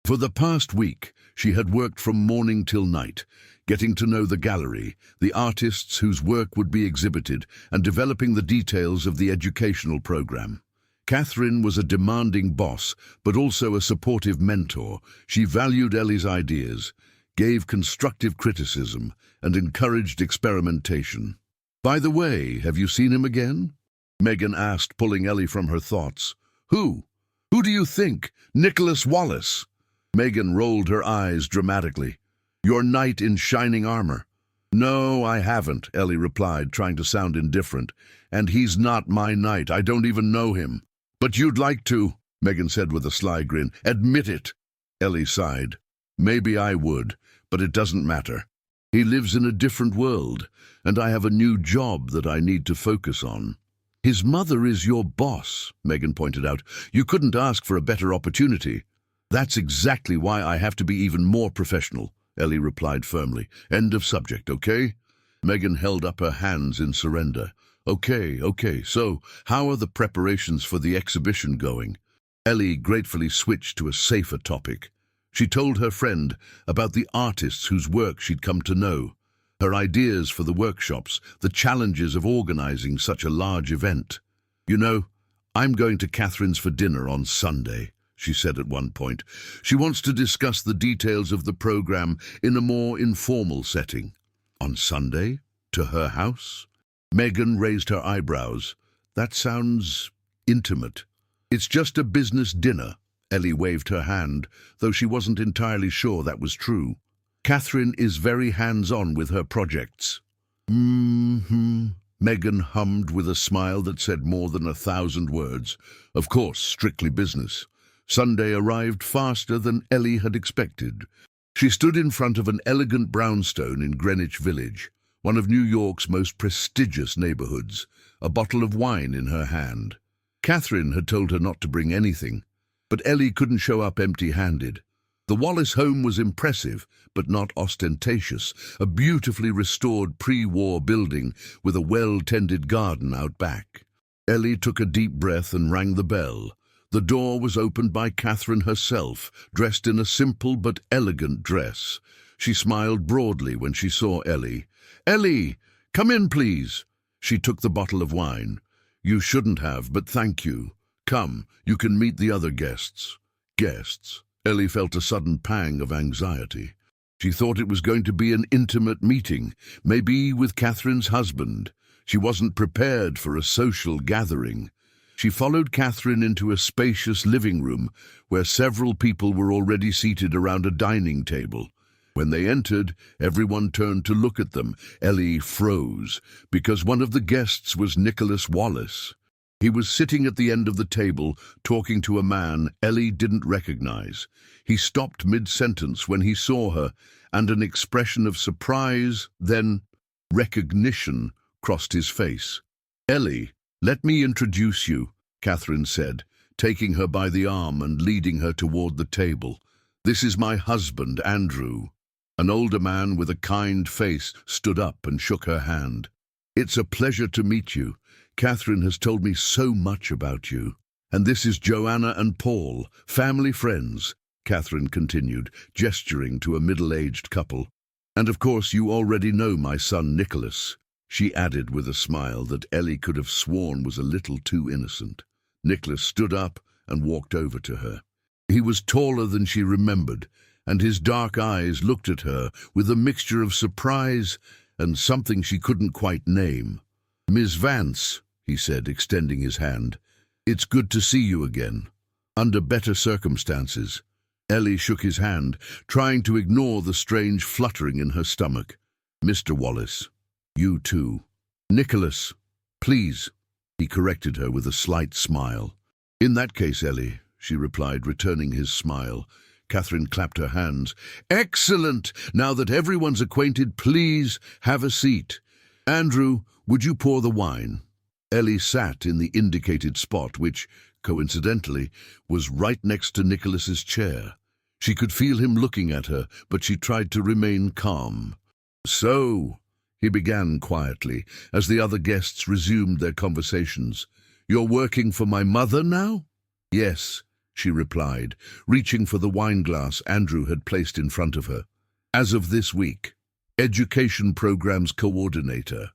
For the past week, she had worked from morning till night, getting to know the gallery, the artists whose work would be exhibited, and developing the details of the educational program. Catherine was a demanding boss, but also a supportive mentor. She valued Ellie's ideas, gave constructive criticism, and encouraged experimentation. By the way, have you seen him again? Megan asked, pulling Ellie from her thoughts. Who? Who do you think? Nicholas Wallace. Megan rolled her eyes dramatically. Your knight in shining armor. No, I haven't, Ellie replied, trying to sound indifferent. And he's not my knight. I don't even know him. But you'd like to, Megan said with a sly grin. Admit it. Ellie sighed. Maybe I would, but it doesn't matter. He lives in a different world, and I have a new job that I need to focus on. His mother is your boss, Megan pointed out. You couldn't ask for a better opportunity. That's exactly why I have to be even more professional, Ellie replied firmly. End of subject, okay? Megan held up her hands in surrender. Okay, so how are the preparations for the exhibition going? Ellie gratefully switched to a safer topic. She told her friend about the artists whose work she'd come to know, her ideas for the workshops, the challenges of organizing such a large event. You know, I'm going to Catherine's for dinner on Sunday, she said at one point. She wants to discuss the details of the program in a more informal setting. On Sunday? To her house? Megan raised her eyebrows. That sounds intimate. It's just a business dinner. Ellie waved her hand, though she wasn't entirely sure that was true. Catherine is very hands-on with her projects. Megan hummed with a smile that said more than 1,000 words. Of course, strictly business. Sunday arrived faster than Ellie had expected. She stood in front of an elegant brownstone in Greenwich Village, one of New York's most prestigious neighborhoods, a bottle of wine in her hand. Catherine had told her not to bring anything, but Ellie couldn't show up empty-handed. The Wallace home was impressive, but not ostentatious, a beautifully restored pre-war building with a well-tended garden out back. Ellie took a deep breath and rang the bell. The door was opened by Catherine herself, dressed in a simple but elegant dress. She smiled broadly when she saw Ellie. "Ellie, come in, please." She took the bottle of wine. "You shouldn't have, but thank you. Come, you can meet the other guests." Guests? Ellie felt a sudden pang of anxiety. She thought it was going to be an intimate meeting, maybe with Catherine's husband. She wasn't prepared for a social gathering. She followed Catherine into a spacious living room where several people were already seated around a dining table. When they entered, everyone turned to look at them. Ellie froze, because one of the guests was Nicholas Wallace. He was sitting at the end of the table, talking to a man Ellie didn't recognize. He stopped mid-sentence when he saw her, and an expression of surprise, then recognition, crossed his face. "Ellie, let me introduce you," Catherine said, taking her by the arm and leading her toward the table. "This is my husband, Andrew." An older man with a kind face stood up and shook her hand. "It's a pleasure to meet you. Catherine has told me so much about you. And this is Joanna and Paul, family friends," Catherine continued, gesturing to a middle-aged couple. "And of course you already know my son Nicholas," she added with a smile that Ellie could have sworn was a little too innocent. Nicholas stood up and walked over to her. He was taller than she remembered, and his dark eyes looked at her with a mixture of surprise and something she couldn't quite name. "Miss Vance," he said, extending his hand. "It's good to see you again. Under better circumstances." Ellie shook his hand, trying to ignore the strange fluttering in her stomach. "Mr. Wallace, you too." "Nicholas, please," he corrected her with a slight smile. "In that case, Ellie," she replied, returning his smile. Catherine clapped her hands. Excellent! Now that everyone's acquainted, please have a seat. Andrew, would you pour the wine? Ellie sat in the indicated spot, which, coincidentally, was right next to Nicholas's chair. She could feel him looking at her, but she tried to remain calm. So, he began quietly, as the other guests resumed their conversations. You're working for my mother now? Yes, she replied, reaching for the wineglass Andrew had placed in front of her. As of this week, Education Programs Coordinator.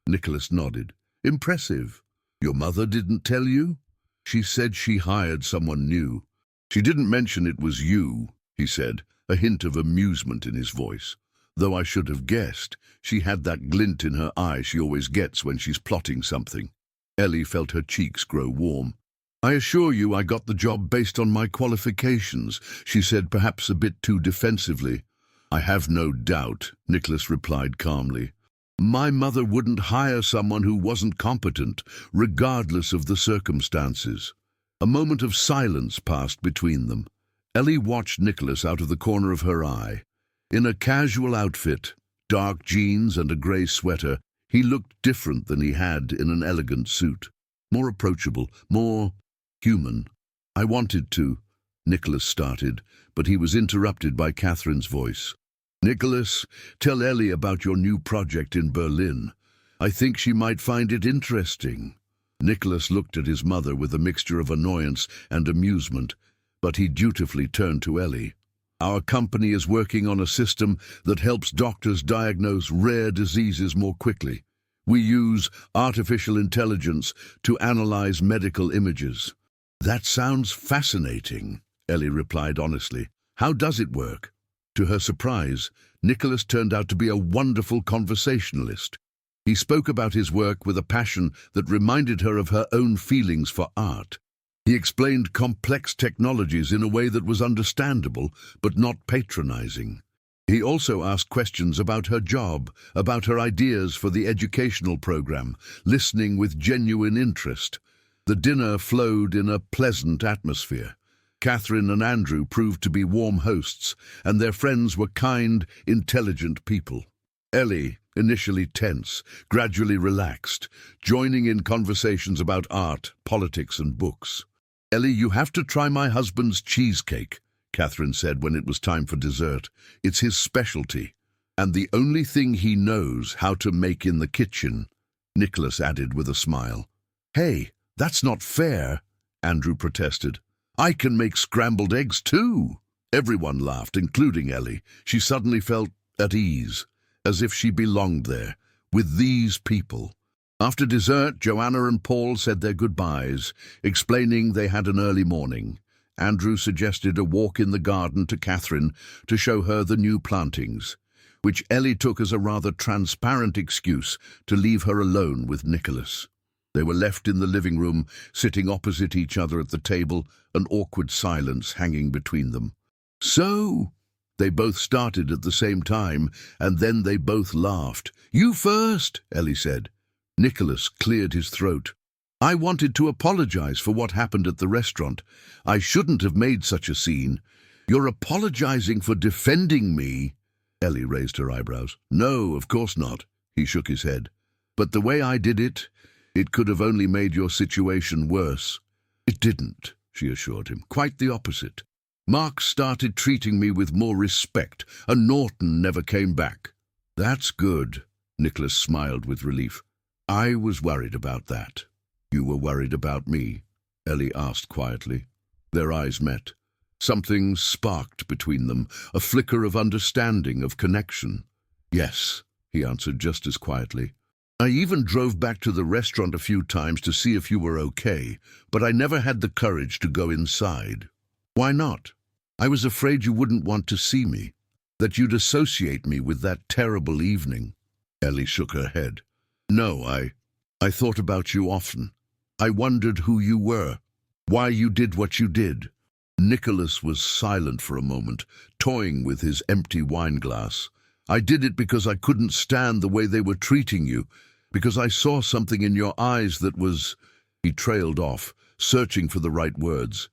Nicholas nodded. Impressive. Your mother didn't tell you? She said she hired someone new. She didn't mention it was you, he said, a hint of amusement in his voice. Though I should have guessed, she had that glint in her eye she always gets when she's plotting something. Ellie felt her cheeks grow warm. I assure you I got the job based on my qualifications, she said, perhaps a bit too defensively. I have no doubt, Nicholas replied calmly. My mother wouldn't hire someone who wasn't competent, regardless of the circumstances. A moment of silence passed between them. Ellie watched Nicholas out of the corner of her eye. In a casual outfit, dark jeans and a grey sweater, he looked different than he had in an elegant suit. More approachable, more human. I wanted to, Nicholas started, but he was interrupted by Catherine's voice. Nicholas, tell Ellie about your new project in Berlin. I think she might find it interesting. Nicholas looked at his mother with a mixture of annoyance and amusement, but he dutifully turned to Ellie. Our company is working on a system that helps doctors diagnose rare diseases more quickly. We use artificial intelligence to analyze medical images. That sounds fascinating, Ellie replied honestly. How does it work? To her surprise, Nicholas turned out to be a wonderful conversationalist. He spoke about his work with a passion that reminded her of her own feelings for art. He explained complex technologies in a way that was understandable, but not patronizing. He also asked questions about her job, about her ideas for the educational program, listening with genuine interest. The dinner flowed in a pleasant atmosphere. Catherine and Andrew proved to be warm hosts, and their friends were kind, intelligent people. Ellie, initially tense, gradually relaxed, joining in conversations about art, politics, and books. Ellie, you have to try my husband's cheesecake, Catherine said when it was time for dessert. It's his specialty, and the only thing he knows how to make in the kitchen, Nicholas added with a smile. Hey, that's not fair, Andrew protested. I can make scrambled eggs too. Everyone laughed, including Ellie. She suddenly felt at ease, as if she belonged there, with these people. After dessert, Joanna and Paul said their goodbyes, explaining they had an early morning. Andrew suggested a walk in the garden to Catherine to show her the new plantings, which Ellie took as a rather transparent excuse to leave her alone with Nicholas. They were left in the living room, sitting opposite each other at the table, an awkward silence hanging between them. So, they both started at the same time, and then they both laughed. You first, Ellie said. Nicholas cleared his throat. I wanted to apologize for what happened at the restaurant. I shouldn't have made such a scene. You're apologizing for defending me? Ellie raised her eyebrows. No, of course not. He shook his head. But the way I did it, it could have only made your situation worse. It didn't, she assured him. Quite the opposite. Mark started treating me with more respect, and Norton never came back. That's good, Nicholas smiled with relief. I was worried about that. You were worried about me? Ellie asked quietly. Their eyes met. Something sparked between them, a flicker of understanding, of connection. Yes, he answered just as quietly. I even drove back to the restaurant a few times to see if you were okay, but I never had the courage to go inside. Why not? I was afraid you wouldn't want to see me, that you'd associate me with that terrible evening. Ellie shook her head. No, I thought about you often. I wondered who you were, why you did what you did. Nicholas was silent for a moment, toying with his empty wineglass. I did it because I couldn't stand the way they were treating you, because I saw something in your eyes that was... He trailed off, searching for the right words.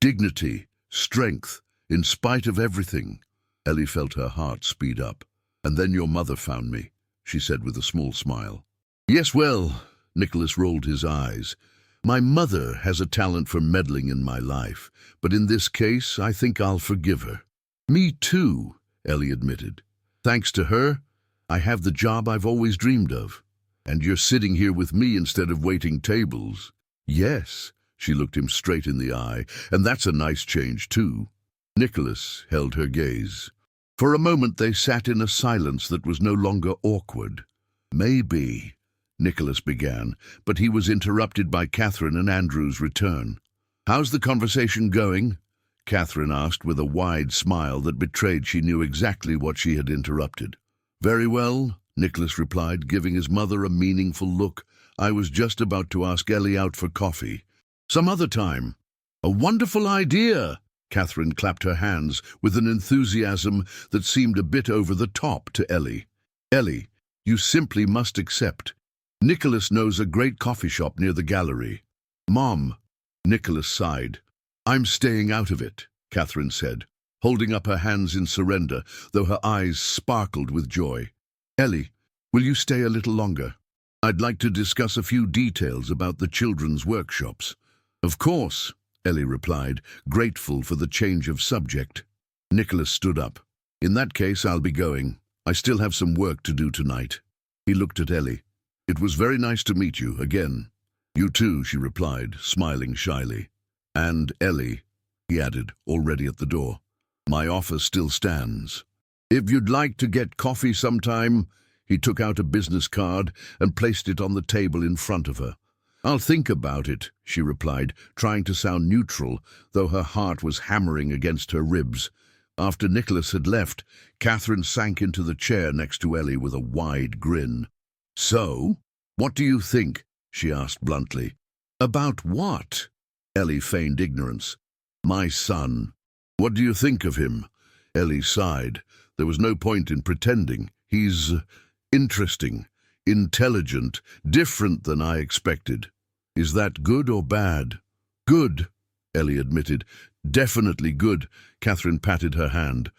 Dignity, strength, in spite of everything. Ellie felt her heart speed up. And then your mother found me, she said with a small smile. Yes, well, Nicholas rolled his eyes. My mother has a talent for meddling in my life, but in this case, I think I'll forgive her. Me too, Ellie admitted. Thanks to her, I have the job I've always dreamed of. And you're sitting here with me instead of waiting tables. Yes, she looked him straight in the eye, and that's a nice change too. Nicholas held her gaze. For a moment they sat in a silence that was no longer awkward. Maybe, Nicholas began, but he was interrupted by Catherine and Andrew's return. How's the conversation going? Catherine asked with a wide smile that betrayed she knew exactly what she had interrupted. Very well, Nicholas replied, giving his mother a meaningful look. I was just about to ask Ellie out for coffee. Some other time. A wonderful idea! Catherine clapped her hands with an enthusiasm that seemed a bit over the top to Ellie. Ellie, you simply must accept. Nicholas knows a great coffee shop near the gallery. Mom, Nicholas sighed. I'm staying out of it, Catherine said, holding up her hands in surrender, though her eyes sparkled with joy. Ellie, will you stay a little longer? I'd like to discuss a few details about the children's workshops. Of course, Ellie replied, grateful for the change of subject. Nicholas stood up. In that case, I'll be going. I still have some work to do tonight. He looked at Ellie. It was very nice to meet you again. You too, she replied, smiling shyly. And Ellie, he added, already at the door. My offer still stands. If you'd like to get coffee sometime, he took out a business card and placed it on the table in front of her. I'll think about it, she replied, trying to sound neutral, though her heart was hammering against her ribs. After Nicholas had left, Catherine sank into the chair next to Ellie with a wide grin. So, what do you think? She asked bluntly. About what? Ellie feigned ignorance. My son. What do you think of him? Ellie sighed. There was no point in pretending. He's interesting, intelligent, different than I expected. Is that good or bad? Good, Ellie admitted. Definitely good. Catherine patted her hand.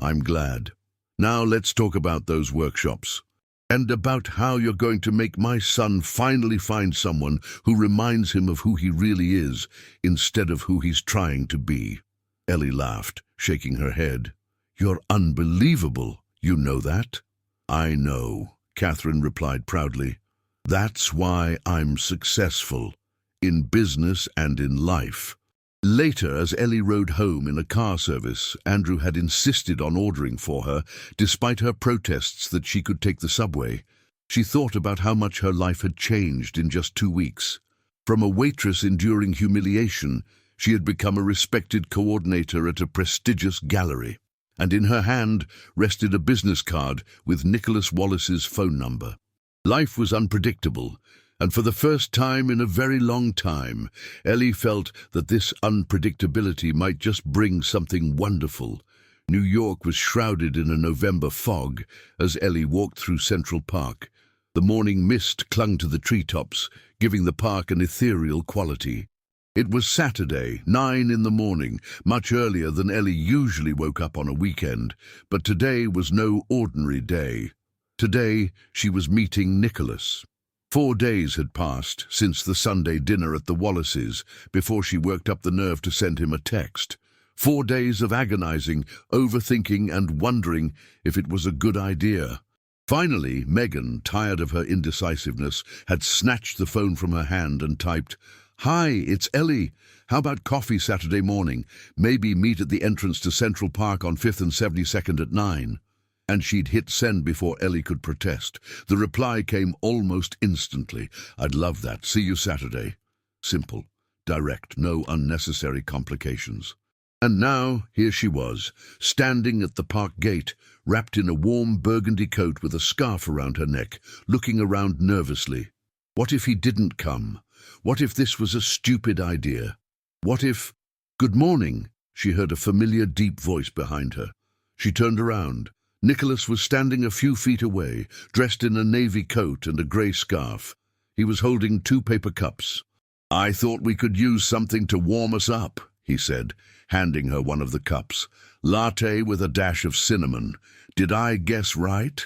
I'm glad. Now let's talk about those workshops. And about how you're going to make my son finally find someone who reminds him of who he really is, instead of who he's trying to be. Ellie laughed, shaking her head. You're unbelievable. You know that? I know, Catherine replied proudly. That's why I'm successful, in business and in life. Later, as Ellie rode home in a car service, Andrew had insisted on ordering for her, despite her protests that she could take the subway. She thought about how much her life had changed in just 2 weeks. From a waitress enduring humiliation, she had become a respected coordinator at a prestigious gallery, and in her hand rested a business card with Nicholas Wallace's phone number. Life was unpredictable, and for the first time in a very long time, Ellie felt that this unpredictability might just bring something wonderful. New York was shrouded in a November fog as Ellie walked through Central Park. The morning mist clung to the treetops, giving the park an ethereal quality. It was Saturday, 9 in the morning, much earlier than Ellie usually woke up on a weekend, but today was no ordinary day. Today, she was meeting Nicholas. 4 days had passed since the Sunday dinner at the Wallaces before she worked up the nerve to send him a text. 4 days of agonizing, overthinking, and wondering if it was a good idea. Finally, Megan, tired of her indecisiveness, had snatched the phone from her hand and typed, "Hi, it's Ellie. How about coffee Saturday morning? Maybe meet at the entrance to Central Park on 5th and 72nd at 9. And she'd hit send before Ellie could protest. The reply came almost instantly. I'd love that. See you Saturday. Simple, direct, no unnecessary complications. And now, here she was, standing at the park gate, wrapped in a warm burgundy coat with a scarf around her neck, looking around nervously. What if he didn't come? What if this was a stupid idea? What if... Good morning, she heard a familiar deep voice behind her. She turned around. Nicholas was standing a few feet away, dressed in a navy coat and a grey scarf. He was holding 2 paper cups. I thought we could use something to warm us up, he said, handing her one of the cups. Latte with a dash of cinnamon. Did I guess right?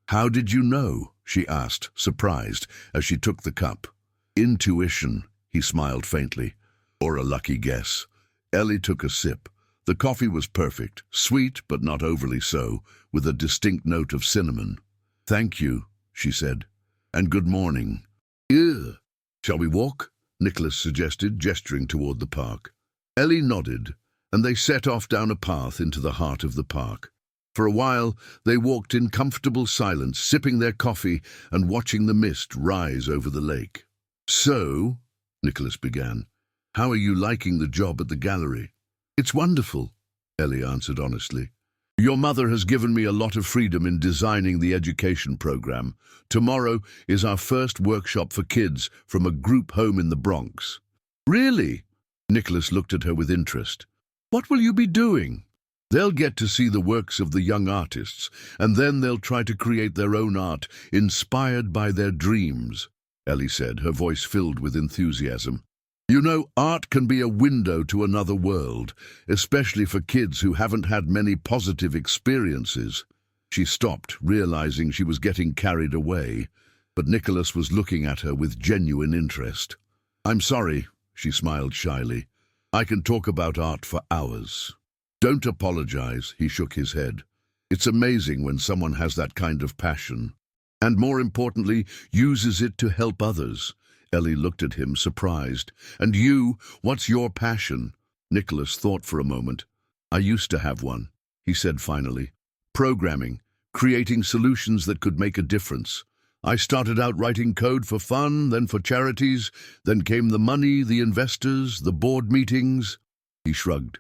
How did you know? She asked, surprised, as she took the cup. Intuition, he smiled faintly. Or a lucky guess. Ellie took a sip. The coffee was perfect, sweet but not overly so, with a distinct note of cinnamon. Thank you, she said. And good morning. Ew. Shall we walk? Nicholas suggested, gesturing toward the park. Ellie nodded, and they set off down a path into the heart of the park. For a while, they walked in comfortable silence, sipping their coffee and watching the mist rise over the lake. So, Nicholas began, how are you liking the job at the gallery? It's wonderful, Ellie answered honestly. Your mother has given me a lot of freedom in designing the education program. Tomorrow is our first workshop for kids from a group home in the Bronx. Really? Nicholas looked at her with interest. What will you be doing? They'll get to see the works of the young artists, and then they'll try to create their own art inspired by their dreams, Ellie said, her voice filled with enthusiasm. You know, art can be a window to another world, especially for kids who haven't had many positive experiences. She stopped, realizing she was getting carried away, but Nicholas was looking at her with genuine interest. I'm sorry, she smiled shyly. I can talk about art for hours. Don't apologize, he shook his head. It's amazing when someone has that kind of passion, and more importantly, uses it to help others. Ellie looked at him, surprised. And you, what's your passion? Nicholas thought for a moment. I used to have one, he said finally. Programming, creating solutions that could make a difference. I started out writing code for fun, then for charities, then came the money, the investors, the board meetings. He shrugged.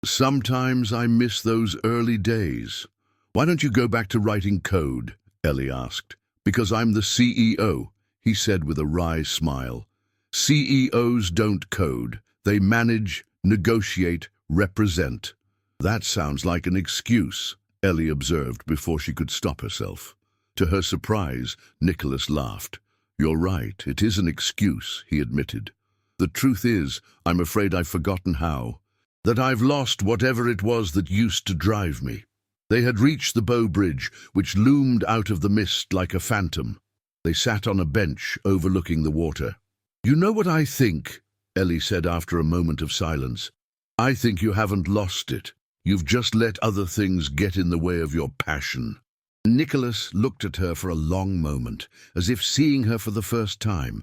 Sometimes I miss those early days. Why don't you go back to writing code? Ellie asked. Because I'm the CEO. He said with a wry smile. CEOs don't code. They manage, negotiate, represent. That sounds like an excuse, Ellie observed before she could stop herself. To her surprise, Nicholas laughed. You're right, it is an excuse, he admitted. The truth is, I'm afraid I've forgotten how. That I've lost whatever it was that used to drive me. They had reached the Bow Bridge, which loomed out of the mist like a phantom. They sat on a bench overlooking the water. You know what I think? Ellie said after a moment of silence. I think you haven't lost it. You've just let other things get in the way of your passion. Nicholas looked at her for a long moment, as if seeing her for the first time.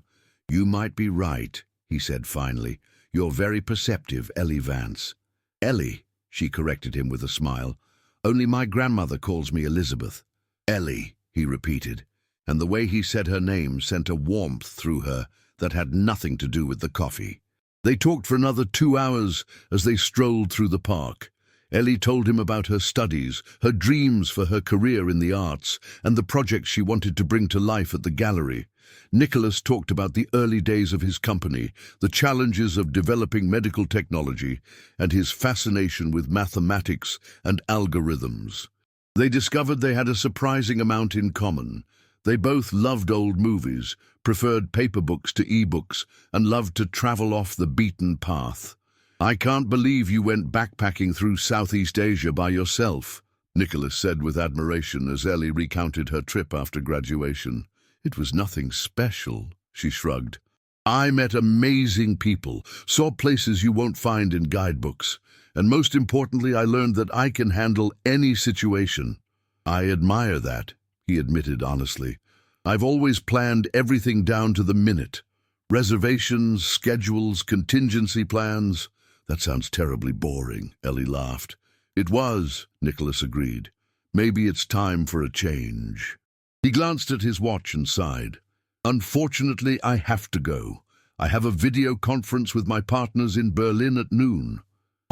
You might be right, he said finally. You're very perceptive, Ellie Vance. Ellie, she corrected him with a smile. Only my grandmother calls me Elizabeth. Ellie, he repeated, and the way he said her name sent a warmth through her that had nothing to do with the coffee. They talked for another 2 hours as they strolled through the park. Ellie told him about her studies, her dreams for her career in the arts, and the projects she wanted to bring to life at the gallery. Nicholas talked about the early days of his company, the challenges of developing medical technology, and his fascination with mathematics and algorithms. They discovered they had a surprising amount in common. They both loved old movies, preferred paper books to e-books, and loved to travel off the beaten path. I can't believe you went backpacking through Southeast Asia by yourself, Nicholas said with admiration as Ellie recounted her trip after graduation. It was nothing special, she shrugged. I met amazing people, saw places you won't find in guidebooks, and most importantly, I learned that I can handle any situation. I admire that, he admitted honestly. I've always planned everything down to the minute. Reservations, schedules, contingency plans. That sounds terribly boring, Ellie laughed. It was, Nicholas agreed. Maybe it's time for a change. He glanced at his watch and sighed. Unfortunately, I have to go. I have a video conference with my partners in Berlin at noon.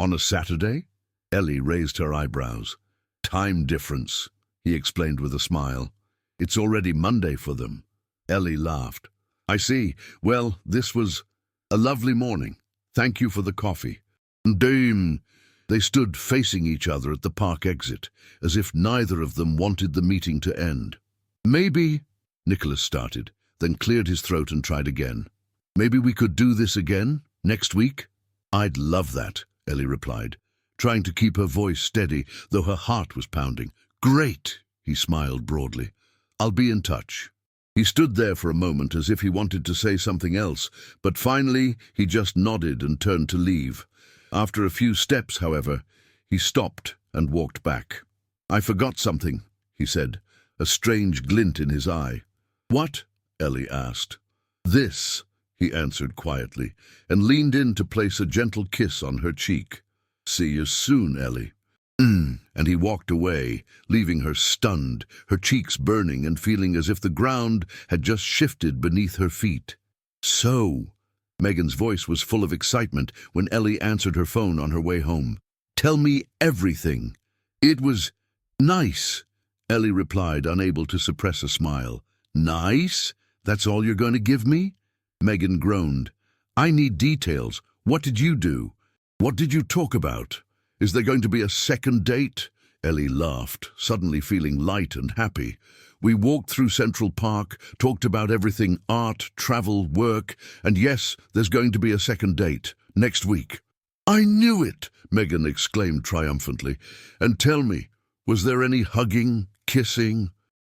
On a Saturday? Ellie raised her eyebrows. Time difference, he explained with a smile. It's already Monday for them. Ellie laughed. I see. Well, this was a lovely morning. Thank you for the coffee. Damn. They stood facing each other at the park exit, as if neither of them wanted the meeting to end. Maybe, Nicholas started, then cleared his throat and tried again. Maybe we could do this again, next week? I'd love that, Ellie replied, trying to keep her voice steady, though her heart was pounding. Great, he smiled broadly. I'll be in touch. He stood there for a moment as if he wanted to say something else, but finally he just nodded and turned to leave. After a few steps, however, he stopped and walked back. I forgot something, he said, a strange glint in his eye. What? Ellie asked. This, he answered quietly, and leaned in to place a gentle kiss on her cheek. See you soon, Ellie. And he walked away, leaving her stunned, her cheeks burning and feeling as if the ground had just shifted beneath her feet. So, Megan's voice was full of excitement when Ellie answered her phone on her way home. Tell me everything. It was nice, Ellie replied, unable to suppress a smile. Nice? That's all you're going to give me? Megan groaned. I need details. What did you do? What did you talk about? Is there going to be a second date? Ellie laughed, suddenly feeling light and happy. We walked through Central Park, talked about everything, art, travel, work, and yes, there's going to be a second date, next week. I knew it, Megan exclaimed triumphantly. And tell me, was there any hugging, kissing?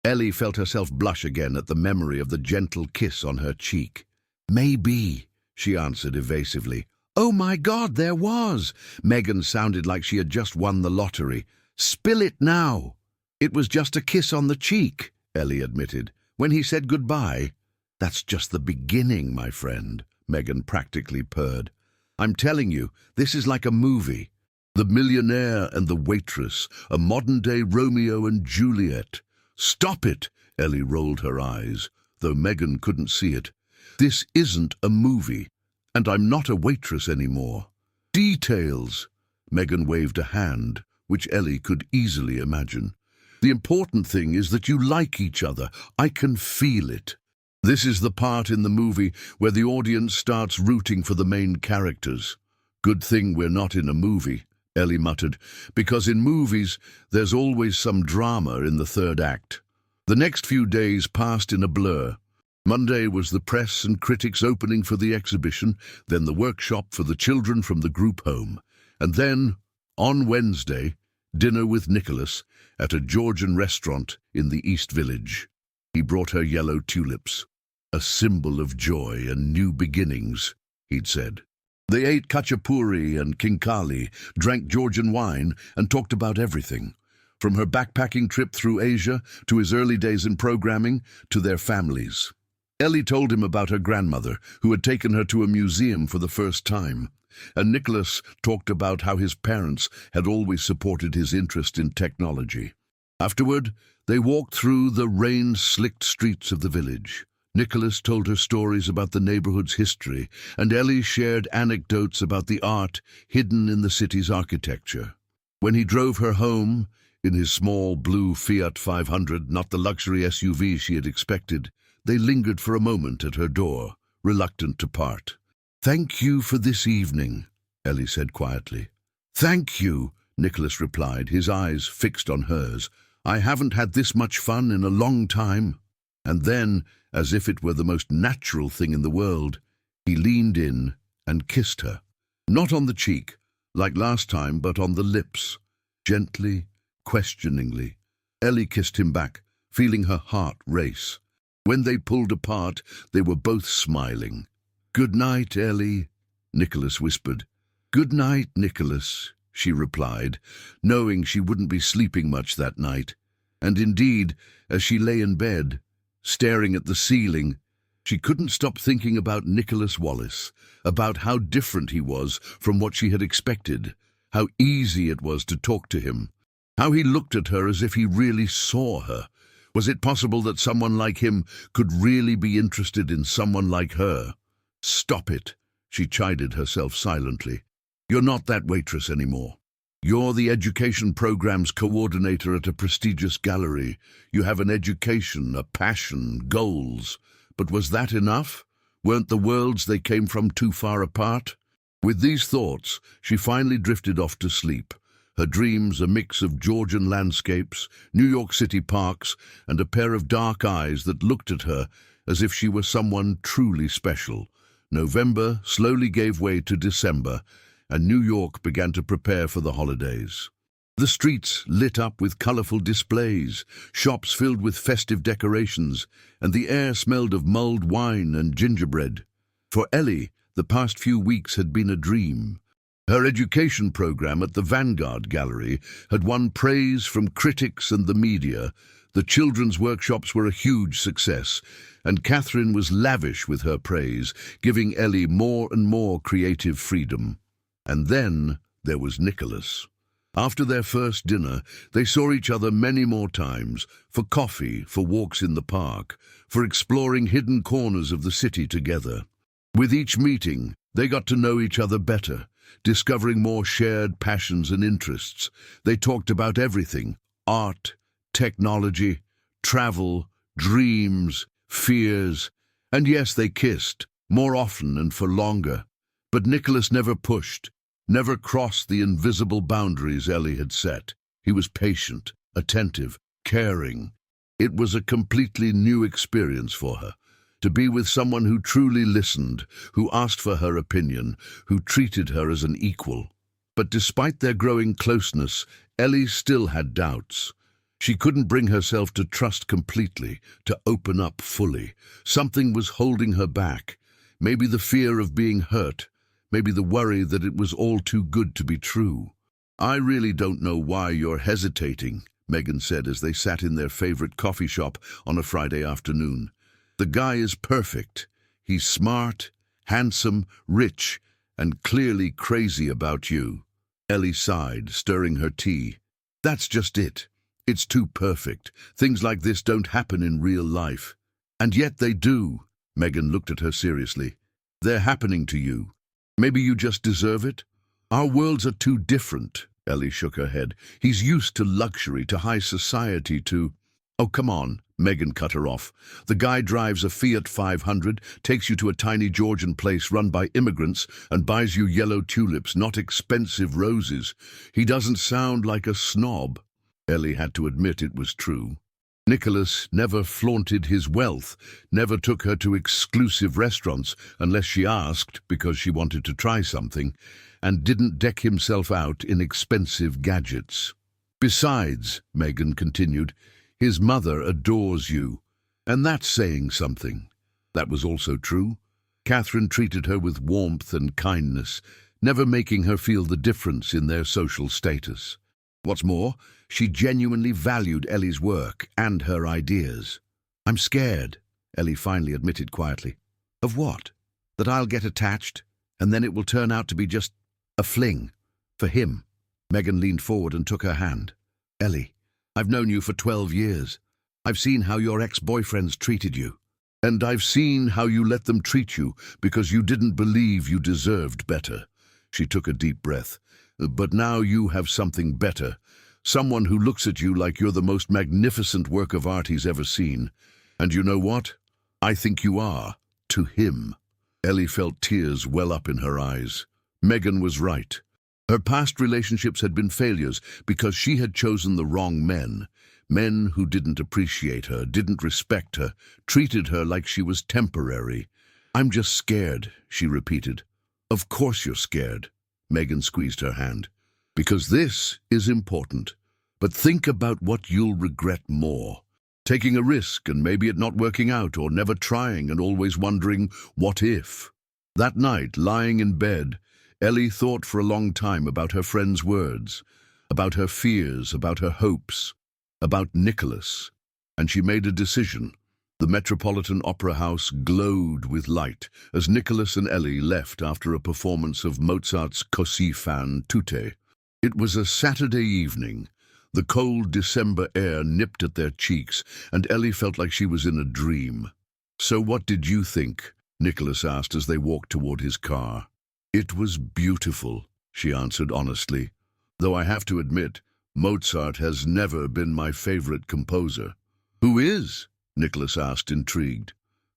Ellie felt herself blush again at the memory of the gentle kiss on her cheek. Maybe, she answered evasively. Oh my God, there was! Megan sounded like she had just won the lottery. Spill it now! It was just a kiss on the cheek, Ellie admitted, when he said goodbye. That's just the beginning, my friend, Megan practically purred. I'm telling you, this is like a movie. The Millionaire and the Waitress, a modern-day Romeo and Juliet. Stop it, Ellie rolled her eyes, though Megan couldn't see it. This isn't a movie. And I'm not a waitress anymore. Details. Megan waved a hand, which Ellie could easily imagine. The important thing is that you like each other. I can feel it. This is the part in the movie where the audience starts rooting for the main characters. Good thing we're not in a movie, Ellie muttered, because in movies there's always some drama in the third act. The next few days passed in a blur. Monday was the press and critics opening for the exhibition, then the workshop for the children from the group home, and then, on Wednesday, dinner with Nicholas at a Georgian restaurant in the East Village. He brought her yellow tulips, a symbol of joy and new beginnings, he'd said. They ate khachapuri and khinkali, drank Georgian wine, and talked about everything, from her backpacking trip through Asia to his early days in programming to their families. Ellie told him about her grandmother, who had taken her to a museum for the first time, and Nicholas talked about how his parents had always supported his interest in technology. Afterward, they walked through the rain-slicked streets of the village. Nicholas told her stories about the neighborhood's history, and Ellie shared anecdotes about the art hidden in the city's architecture. When he drove her home, in his small blue Fiat 500, not the luxury SUV she had expected, they lingered for a moment at her door, reluctant to part. Thank you for this evening, Ellie said quietly. Thank you, Nicholas replied, his eyes fixed on hers. I haven't had this much fun in a long time. And then, as if it were the most natural thing in the world, he leaned in and kissed her. Not on the cheek, like last time, but on the lips. Gently, questioningly. Ellie kissed him back, feeling her heart race. When they pulled apart, they were both smiling. Good night, Ellie, Nicholas whispered. Good night, Nicholas, she replied, knowing she wouldn't be sleeping much that night. And indeed, as she lay in bed, staring at the ceiling, she couldn't stop thinking about Nicholas Wallace, about how different he was from what she had expected, how easy it was to talk to him, how he looked at her as if he really saw her. Was it possible that someone like him could really be interested in someone like her? Stop it, she chided herself silently. You're not that waitress anymore. You're the education program's coordinator at a prestigious gallery. You have an education, a passion, goals. But was that enough? Weren't the worlds they came from too far apart? With these thoughts, she finally drifted off to sleep. Her dreams a mix of Georgian landscapes, New York City parks, and a pair of dark eyes that looked at her as if she were someone truly special. November slowly gave way to December, and New York began to prepare for the holidays. The streets lit up with colorful displays, shops filled with festive decorations, and the air smelled of mulled wine and gingerbread. For Ellie, the past few weeks had been a dream. Her education program at the Vanguard Gallery had won praise from critics and the media. The children's workshops were a huge success, and Catherine was lavish with her praise, giving Ellie more and more creative freedom. And then there was Nicholas. After their first dinner, they saw each other many more times, for coffee, for walks in the park, for exploring hidden corners of the city together. With each meeting, they got to know each other better, discovering more shared passions and interests. They talked about everything: art, technology, travel, dreams, fears. And yes, they kissed, more often and for longer. But Nicholas never pushed, never crossed the invisible boundaries Ellie had set. He was patient, attentive, caring. It was a completely new experience for her, to be with someone who truly listened, who asked for her opinion, who treated her as an equal. But despite their growing closeness, Ellie still had doubts. She couldn't bring herself to trust completely, to open up fully. Something was holding her back. Maybe the fear of being hurt, maybe the worry that it was all too good to be true. "I really don't know why you're hesitating," Megan said as they sat in their favorite coffee shop on a Friday afternoon. "The guy is perfect. He's smart, handsome, rich, and clearly crazy about you." Ellie sighed, stirring her tea. "That's just it. It's too perfect. Things like this don't happen in real life." "And yet they do." Megan looked at her seriously. "They're happening to you. Maybe you just deserve it." "Our worlds are too different." Ellie shook her head. "He's used to luxury, to high society, to—" "Oh, come on," Megan cut her off. "The guy drives a Fiat 500, takes you to a tiny Georgian place run by immigrants, and buys you yellow tulips, not expensive roses. He doesn't sound like a snob." Ellie had to admit it was true. Nicholas never flaunted his wealth, never took her to exclusive restaurants unless she asked because she wanted to try something, and didn't deck himself out in expensive gadgets. "Besides," Megan continued, "his mother adores you, and that's saying something." That was also true. Catherine treated her with warmth and kindness, never making her feel the difference in their social status. What's more, she genuinely valued Ellie's work and her ideas. "I'm scared," Ellie finally admitted quietly. "Of what? That I'll get attached, and then it will turn out to be just a fling for him." Megan leaned forward and took her hand. "Ellie, I've known you for 12 years. I've seen how your ex-boyfriends treated you. And I've seen how you let them treat you because you didn't believe you deserved better." She took a deep breath. "But now you have something better. Someone who looks at you like you're the most magnificent work of art he's ever seen. And you know what? I think you are, to him." Ellie felt tears well up in her eyes. Megan was right. Her past relationships had been failures because she had chosen the wrong men. Men who didn't appreciate her, didn't respect her, treated her like she was temporary. "I'm just scared," she repeated. "Of course you're scared." Megan squeezed her hand. "Because this is important. But think about what you'll regret more. Taking a risk and maybe it not working out, or never trying and always wondering, what if?" That night, lying in bed, Ellie thought for a long time about her friend's words, about her fears, about her hopes, about Nicholas. And she made a decision. The Metropolitan Opera House glowed with light as Nicholas and Ellie left after a performance of Mozart's Così fan tutte. It was a Saturday evening. The cold December air nipped at their cheeks, and Ellie felt like she was in a dream. "So what did you think?" Nicholas asked as they walked toward his car. "It was beautiful," she answered honestly. "Though I have to admit, Mozart has never been my favorite composer." "Who is?" Nicholas asked, intrigued.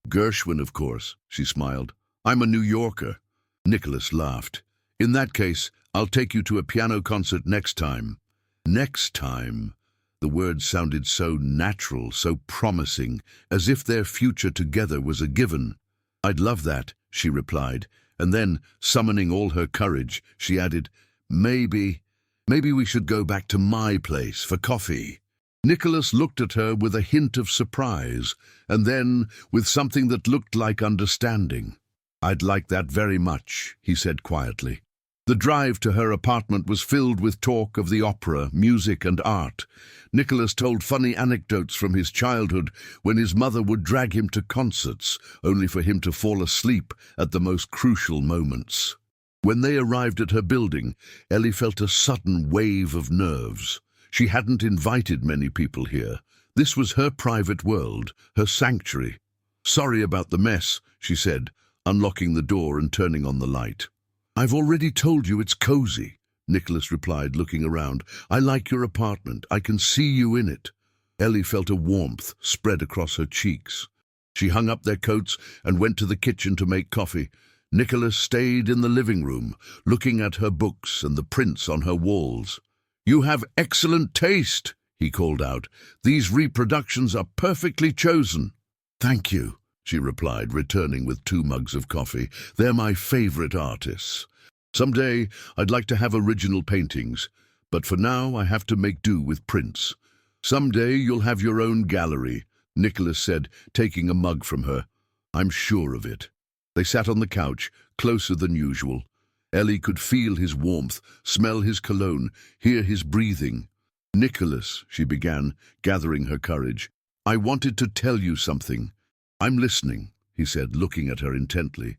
"Gershwin, of course," she smiled. "I'm a New Yorker." Nicholas laughed. "In that case, I'll take you to a piano concert next time." Next time. The word sounded so natural, so promising, as if their future together was a given. "I'd love that," she replied, And then, summoning all her courage, she added, Maybe we should go back to my place for coffee. Nicholas looked at her with a hint of surprise, and then with something that looked like understanding. I'd like that very much, he said quietly. The drive to her apartment was filled with talk of the opera, music and art. Nicholas told funny anecdotes from his childhood when his mother would drag him to concerts, only for him to fall asleep at the most crucial moments. When they arrived at her building, Ellie felt a sudden wave of nerves. She hadn't invited many people here. This was her private world, her sanctuary. Sorry about the mess, she said, unlocking the door and turning on the light. I've already told you it's cozy, Nicholas replied, looking around. I like your apartment. I can see you in it. Ellie felt a warmth spread across her cheeks. She hung up their coats and went to the kitchen to make coffee. Nicholas stayed in the living room, looking at her books and the prints on her walls. You have excellent taste, he called out. These reproductions are perfectly chosen. Thank you, she replied, returning with 2 mugs of coffee. They're my favorite artists. Someday I'd like to have original paintings, but for now I have to make do with prints. Someday you'll have your own gallery, Nicholas said, taking a mug from her. I'm sure of it. They sat on the couch, closer than usual. Ellie could feel his warmth, smell his cologne, hear his breathing. Nicholas, she began, gathering her courage. I wanted to tell you something. I'm listening, he said, looking at her intently.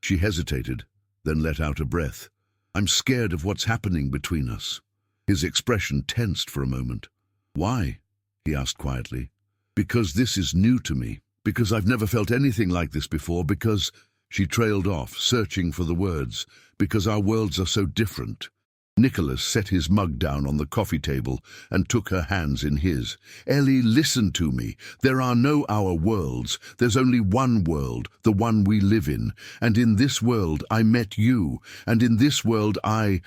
She hesitated, then let out a breath. I'm scared of what's happening between us. His expression tensed for a moment. Why? He asked quietly. Because this is new to me. Because I've never felt anything like this before. Because... She trailed off, searching for the words. Because our worlds are so different. Nicholas set his mug down on the coffee table and took her hands in his. Ellie, listen to me. There are no our worlds. There's only one world, the one we live in. And in this world I met you. And in this world I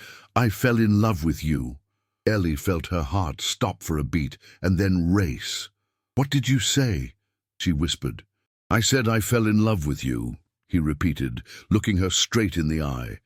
fell in love with you. Ellie felt her heart stop for a beat and then race. What did you say? She whispered. I said I fell in love with you, he repeated, looking her straight in the eye.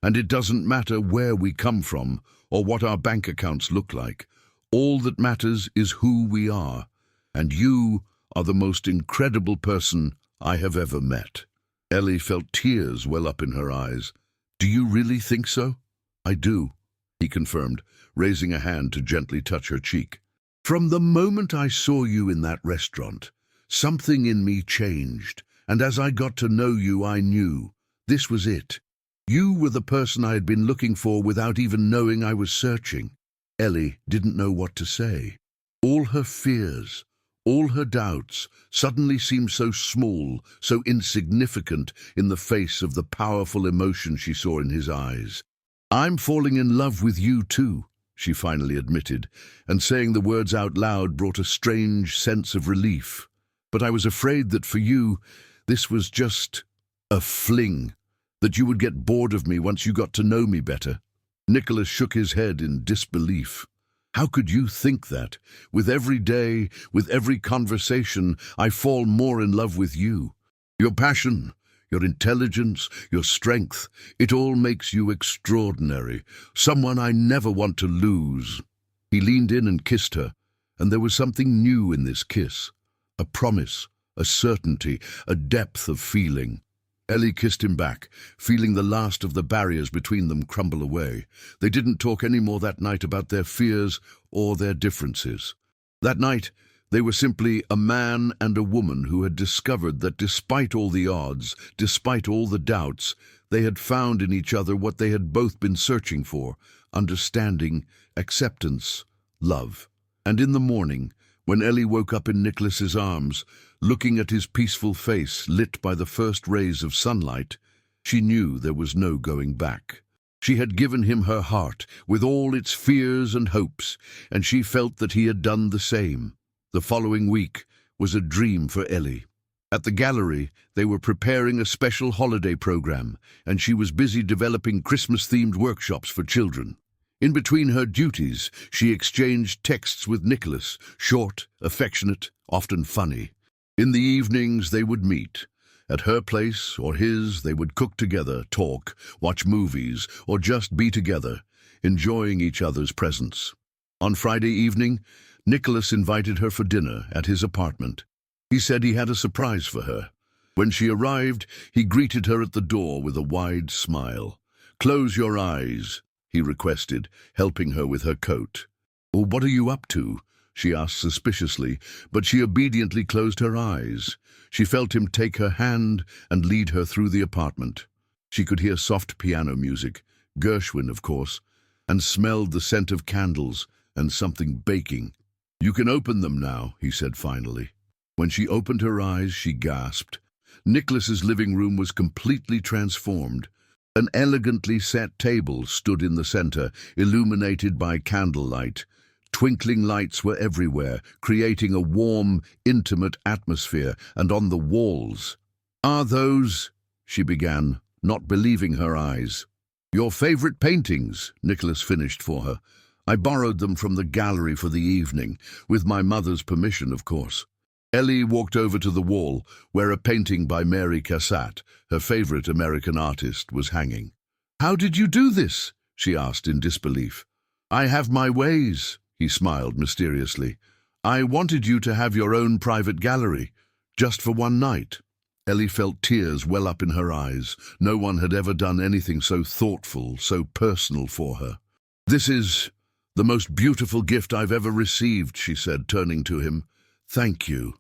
And it doesn't matter where we come from or what our bank accounts look like. All that matters is who we are. And you are the most incredible person I have ever met. Ellie felt tears well up in her eyes. Do you really think so? I do, he confirmed, raising a hand to gently touch her cheek. From the moment I saw you in that restaurant, something in me changed. And as I got to know you, I knew this was it. You were the person I had been looking for without even knowing I was searching. Ellie didn't know what to say. All her fears, all her doubts suddenly seemed so small, so insignificant in the face of the powerful emotion she saw in his eyes. I'm falling in love with you too, she finally admitted, and saying the words out loud brought a strange sense of relief. But I was afraid that for you, this was just a fling, that you would get bored of me once you got to know me better. Nicholas shook his head in disbelief. How could you think that? With every day, with every conversation, I fall more in love with you. Your passion, your intelligence, your strength, it all makes you extraordinary, someone I never want to lose. He leaned in and kissed her, and there was something new in this kiss, a promise, a certainty, a depth of feeling. Ellie kissed him back, feeling the last of the barriers between them crumble away. They didn't talk any more that night about their fears or their differences. That night, they were simply a man and a woman who had discovered that despite all the odds, despite all the doubts, they had found in each other what they had both been searching for: understanding, acceptance, love. And in the morning, when Ellie woke up in Nicholas's arms, looking at his peaceful face lit by the first rays of sunlight, she knew there was no going back. She had given him her heart with all its fears and hopes, and she felt that he had done the same. The following week was a dream for Ellie. At the gallery, they were preparing a special holiday program, and she was busy developing Christmas-themed workshops for children. In between her duties, she exchanged texts with Nicholas, short, affectionate, often funny. In the evenings they would meet, At her place or his, they would cook together, talk, watch movies, or just be together, enjoying each other's presence. On Friday evening, Nicholas invited her for dinner at his apartment. He said he had a surprise for her. When she arrived, he greeted her at the door with a wide smile. "Close your eyes," he requested, helping her with her coat. "Oh, what are you up to?" she asked suspiciously, but she obediently closed her eyes. She felt him take her hand and lead her through the apartment. She could hear soft piano music, Gershwin, of course, and smelled the scent of candles and something baking. "You can open them now," he said finally. When she opened her eyes, she gasped. Nicholas's living room was completely transformed. An elegantly set table stood in the center, illuminated by candlelight. Twinkling lights were everywhere, creating a warm, intimate atmosphere, and on the walls. "Are those," she began, not believing her eyes. "Your favorite paintings," Nicholas finished for her. "I borrowed them from the gallery for the evening, with my mother's permission, of course." Ellie walked over to the wall, where a painting by Mary Cassatt, her favorite American artist, was hanging. "How did you do this?" she asked in disbelief. "I have my ways," he smiled mysteriously. "I wanted you to have your own private gallery, just for one night." Ellie felt tears well up in her eyes. No one had ever done anything so thoughtful, so personal for her. "This is the most beautiful gift I've ever received," she said, turning to him. "Thank you."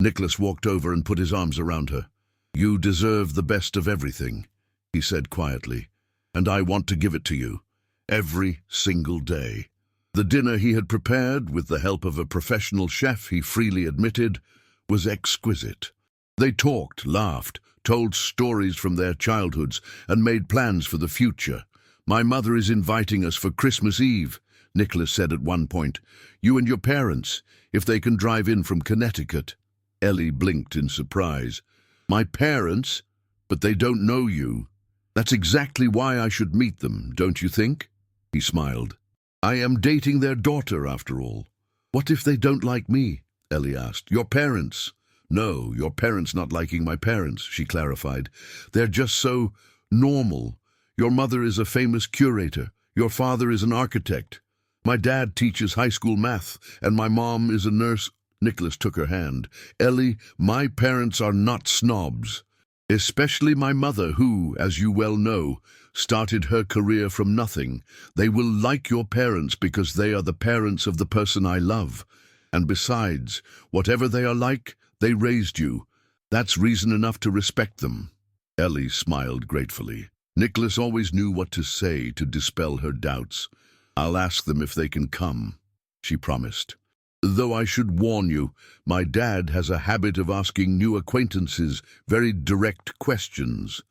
Nicholas walked over and put his arms around her. "You deserve the best of everything," he said quietly, "and I want to give it to you, every single day." The dinner he had prepared, with the help of a professional chef, he freely admitted, was exquisite. They talked, laughed, told stories from their childhoods, and made plans for the future. "My mother is inviting us for Christmas Eve," Nicholas said at one point. "You and your parents, if they can drive in from Connecticut." Ellie blinked in surprise. "My parents? But they don't know you. That's exactly why I should meet them, don't you think?" He smiled. "I am dating their daughter, after all." "What if they don't like me?" Ellie asked. "Your parents?" "No, your parents not liking my parents," she clarified. "They're just so normal. Your mother is a famous curator. Your father is an architect. My dad teaches high school math, and my mom is a nurse." Nicholas took her hand. "Ellie, my parents are not snobs. Especially my mother, who, as you well know, started her career from nothing. They will like your parents because they are the parents of the person I love. And besides, whatever they are like, they raised you. That's reason enough to respect them." Ellie smiled gratefully. Nicholas always knew what to say to dispel her doubts. "I'll ask them if they can come," she promised. "Though I should warn you, my dad has a habit of asking new acquaintances very direct questions."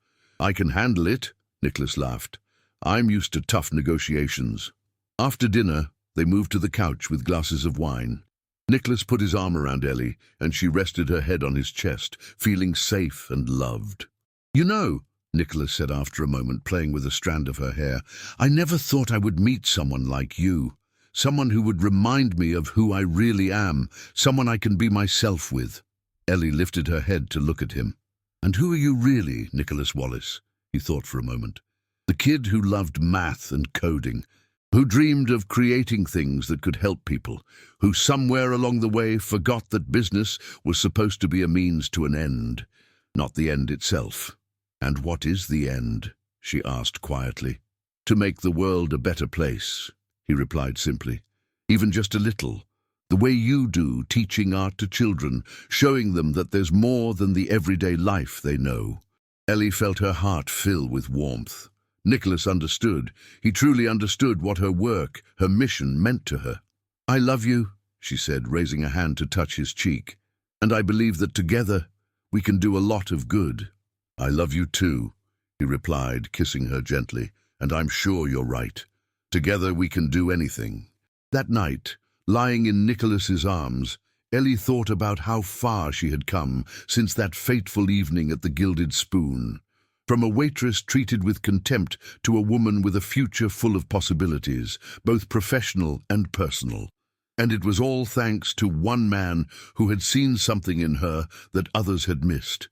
"I can handle it," Nicholas laughed. "I'm used to tough negotiations." After dinner, they moved to the couch with glasses of wine. Nicholas put his arm around Ellie, and she rested her head on his chest, feeling safe and loved. "You know," Nicholas said after a moment, playing with a strand of her hair, "I never thought I would meet someone like you. Someone who would remind me of who I really am, someone I can be myself with." Ellie lifted her head to look at him. "And who are you really, Nicholas Wallace?" He thought for a moment. "The kid who loved math and coding, who dreamed of creating things that could help people, who somewhere along the way forgot that business was supposed to be a means to an end, not the end itself." "And what is the end?" she asked quietly. "To make the world a better place," he replied simply. "Even just a little. The way you do, teaching art to children, showing them that there's more than the everyday life they know." Ellie felt her heart fill with warmth. Nicholas understood. He truly understood what her work, her mission meant to her. "I love you," she said, raising a hand to touch his cheek. "And I believe that together we can do a lot of good." "I love you too," he replied, kissing her gently. "And I'm sure you're right. Together we can do anything." That night, lying in Nicholas's arms, Ellie thought about how far she had come since that fateful evening at the Gilded Spoon. From a waitress treated with contempt to a woman with a future full of possibilities, both professional and personal. And it was all thanks to one man who had seen something in her that others had missed,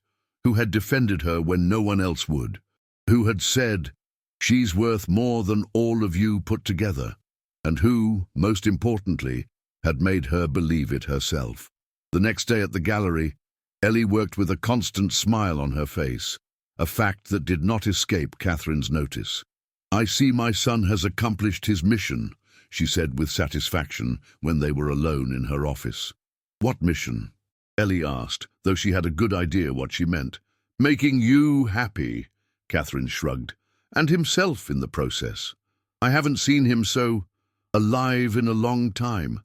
who had defended her when no one else would, who had said, "She's worth more than all of you put together," and who, most importantly, had made her believe it herself. The next day at the gallery, Ellie worked with a constant smile on her face, a fact that did not escape Catherine's notice. "I see my son has accomplished his mission," she said with satisfaction when they were alone in her office. "What mission?" Ellie asked, though she had a good idea what she meant. "Making you happy," Catherine shrugged, "and himself in the process. I haven't seen him so alive in a long time."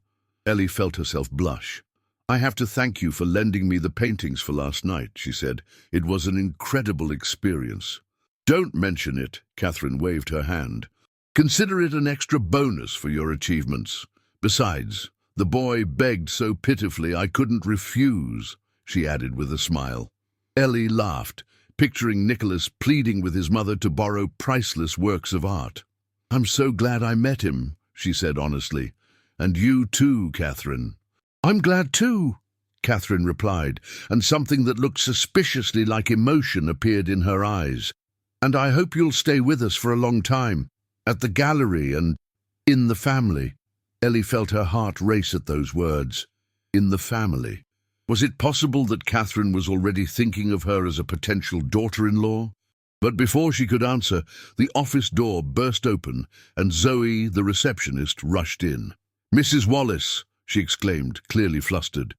Ellie felt herself blush. "I have to thank you for lending me the paintings for last night," she said. "It was an incredible experience." "Don't mention it," Catherine waved her hand. "Consider it an extra bonus for your achievements. Besides, the boy begged so pitifully I couldn't refuse," she added with a smile. Ellie laughed, picturing Nicholas pleading with his mother to borrow priceless works of art. "I'm so glad I met him," she said honestly. "And you too, Catherine." "I'm glad too," Catherine replied, and something that looked suspiciously like emotion appeared in her eyes. "And I hope you'll stay with us for a long time, at the gallery and in the family." Ellie felt her heart race at those words. In the family. Was it possible that Catherine was already thinking of her as a potential daughter-in-law? But before she could answer, the office door burst open, and Zoe, the receptionist, rushed in. "Mrs. Wallace," she exclaimed, clearly flustered.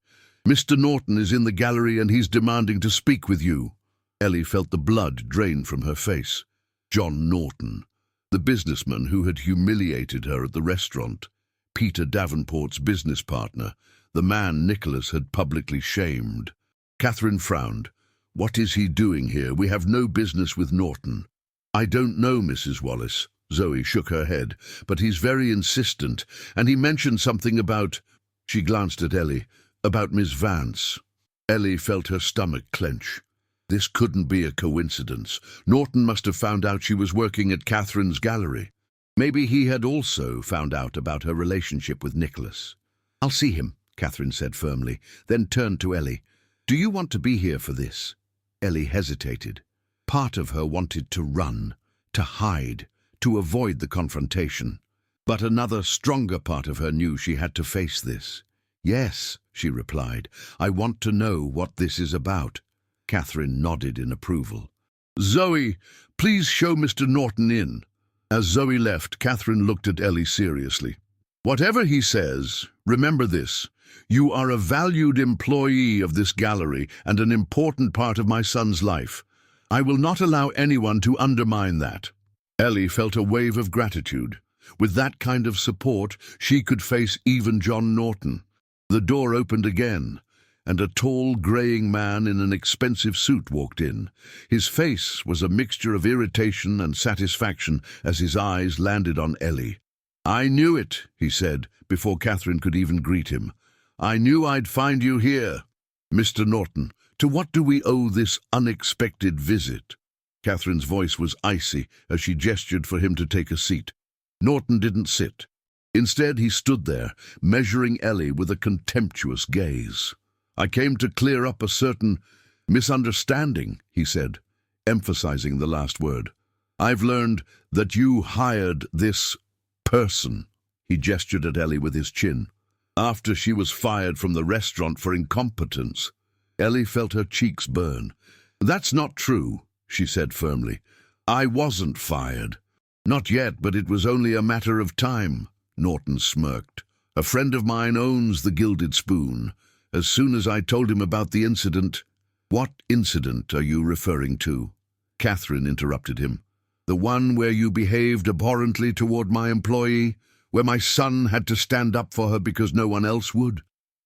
"Mr. Norton is in the gallery and he's demanding to speak with you." Ellie felt the blood drain from her face. John Norton, the businessman who had humiliated her at the restaurant. Peter Davenport's business partner, the man Nicholas had publicly shamed. Catherine frowned. "What is he doing here? We have no business with Norton." "I don't know, Mrs. Wallace." Zoe shook her head. "But he's very insistent, and he mentioned something about—" She glanced at Ellie. "About Miss Vance." Ellie felt her stomach clench. This couldn't be a coincidence. Norton must have found out she was working at Catherine's gallery. Maybe he had also found out about her relationship with Nicholas. "I'll see him," Catherine said firmly, then turned to Ellie. "Do you want to be here for this?" Ellie hesitated. Part of her wanted to run, to hide, to avoid the confrontation. But another, stronger part of her knew she had to face this. "Yes," she replied. "I want to know what this is about." Catherine nodded in approval. "Zoe, please show Mr. Norton in." As Zoe left, Catherine looked at Ellie seriously. "Whatever he says, remember this. You are a valued employee of this gallery and an important part of my son's life. I will not allow anyone to undermine that." Ellie felt a wave of gratitude. With that kind of support, she could face even John Norton. The door opened again, and a tall, greying man in an expensive suit walked in. His face was a mixture of irritation and satisfaction as his eyes landed on Ellie. "I knew it," he said, before Catherine could even greet him. "I knew I'd find you here. Mr. Norton, to what do we owe this unexpected visit?" Catherine's voice was icy as she gestured for him to take a seat. Norton didn't sit. Instead, he stood there, measuring Ellie with a contemptuous gaze. "I came to clear up a certain misunderstanding," he said, emphasizing the last word. "I've learned that you hired this person," he gestured at Ellie with his chin, "after she was fired from the restaurant for incompetence." Ellie felt her cheeks burn. "That's not true," she said firmly. "I wasn't fired." "Not yet, but it was only a matter of time," Norton smirked. "A friend of mine owns the Gilded Spoon. As soon as I told him about the incident—" "What incident are you referring to?" Catherine interrupted him. "The one where you behaved abhorrently toward my employee, where my son had to stand up for her because no one else would?"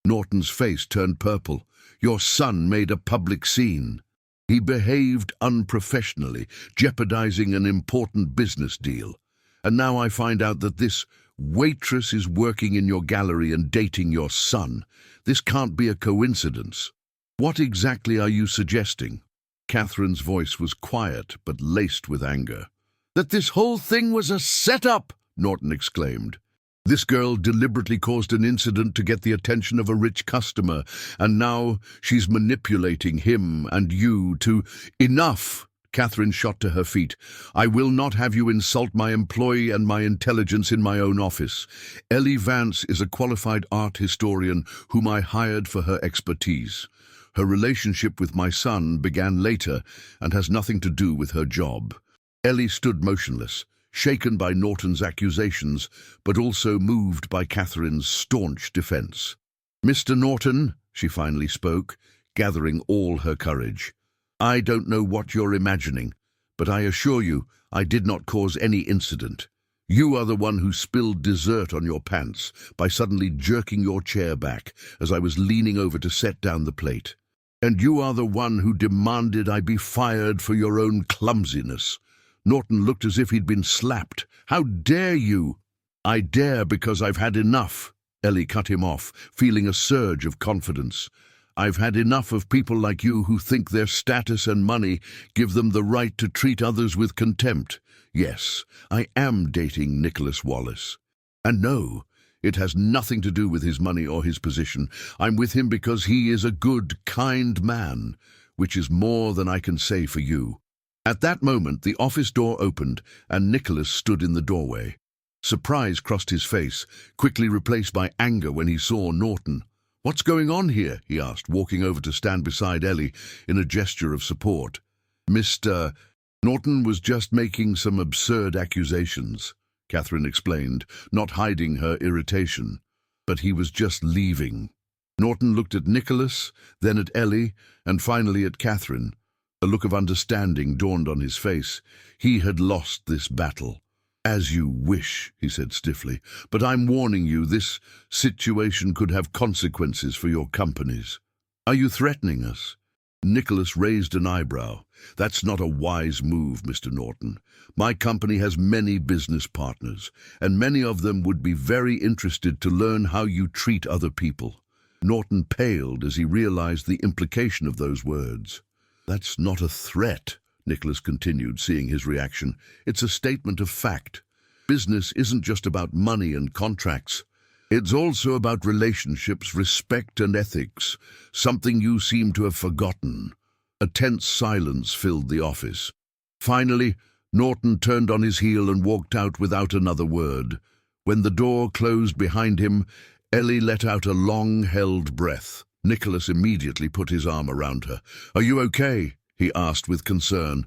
Norton's face turned purple. "Your son made a public scene. He behaved unprofessionally, jeopardizing an important business deal. And now I find out that this waitress is working in your gallery and dating your son. This can't be a coincidence. What exactly are you suggesting?" Catherine's voice was quiet but laced with anger. "That this whole thing was a setup," Norton exclaimed. This girl deliberately caused an incident to get the attention of a rich customer, and now she's manipulating him and you to— Enough! Catherine shot to her feet. I will not have you insult my employee and my intelligence in my own office. Ellie Vance is a qualified art historian whom I hired for her expertise. Her relationship with my son began later and has nothing to do with her job. Ellie stood motionless, shaken by Norton's accusations, but also moved by Catherine's staunch defense. Mr. Norton, she finally spoke, gathering all her courage. I don't know what you're imagining, but I assure you I did not cause any incident. You are the one who spilled dessert on your pants by suddenly jerking your chair back as I was leaning over to set down the plate. And you are the one who demanded I be fired for your own clumsiness. Norton looked as if he'd been slapped. How dare you? I dare because I've had enough. Ellie cut him off, feeling a surge of confidence. I've had enough of people like you who think their status and money give them the right to treat others with contempt. Yes, I am dating Nicholas Wallace. And no, it has nothing to do with his money or his position. I'm with him because he is a good, kind man, which is more than I can say for you. At that moment, the office door opened and Nicholas stood in the doorway. Surprise crossed his face, quickly replaced by anger when he saw Norton. What's going on here? He asked, walking over to stand beside Ellie in a gesture of support. Mr. Norton was just making some absurd accusations, Catherine explained, not hiding her irritation. But he was just leaving. Norton looked at Nicholas, then at Ellie, and finally at Catherine. A look of understanding dawned on his face. He had lost this battle. As you wish, he said stiffly, but I'm warning you, this situation could have consequences for your companies. Are you threatening us? Nicholas raised an eyebrow. That's not a wise move, Mr. Norton. My company has many business partners, and many of them would be very interested to learn how you treat other people. Norton paled as he realized the implication of those words. That's not a threat, Nicholas continued, seeing his reaction. It's a statement of fact. Business isn't just about money and contracts. It's also about relationships, respect and ethics, something you seem to have forgotten. A tense silence filled the office. Finally, Norton turned on his heel and walked out without another word. When the door closed behind him, Ellie let out a long-held breath. Nicholas immediately put his arm around her. Are you okay? He asked with concern.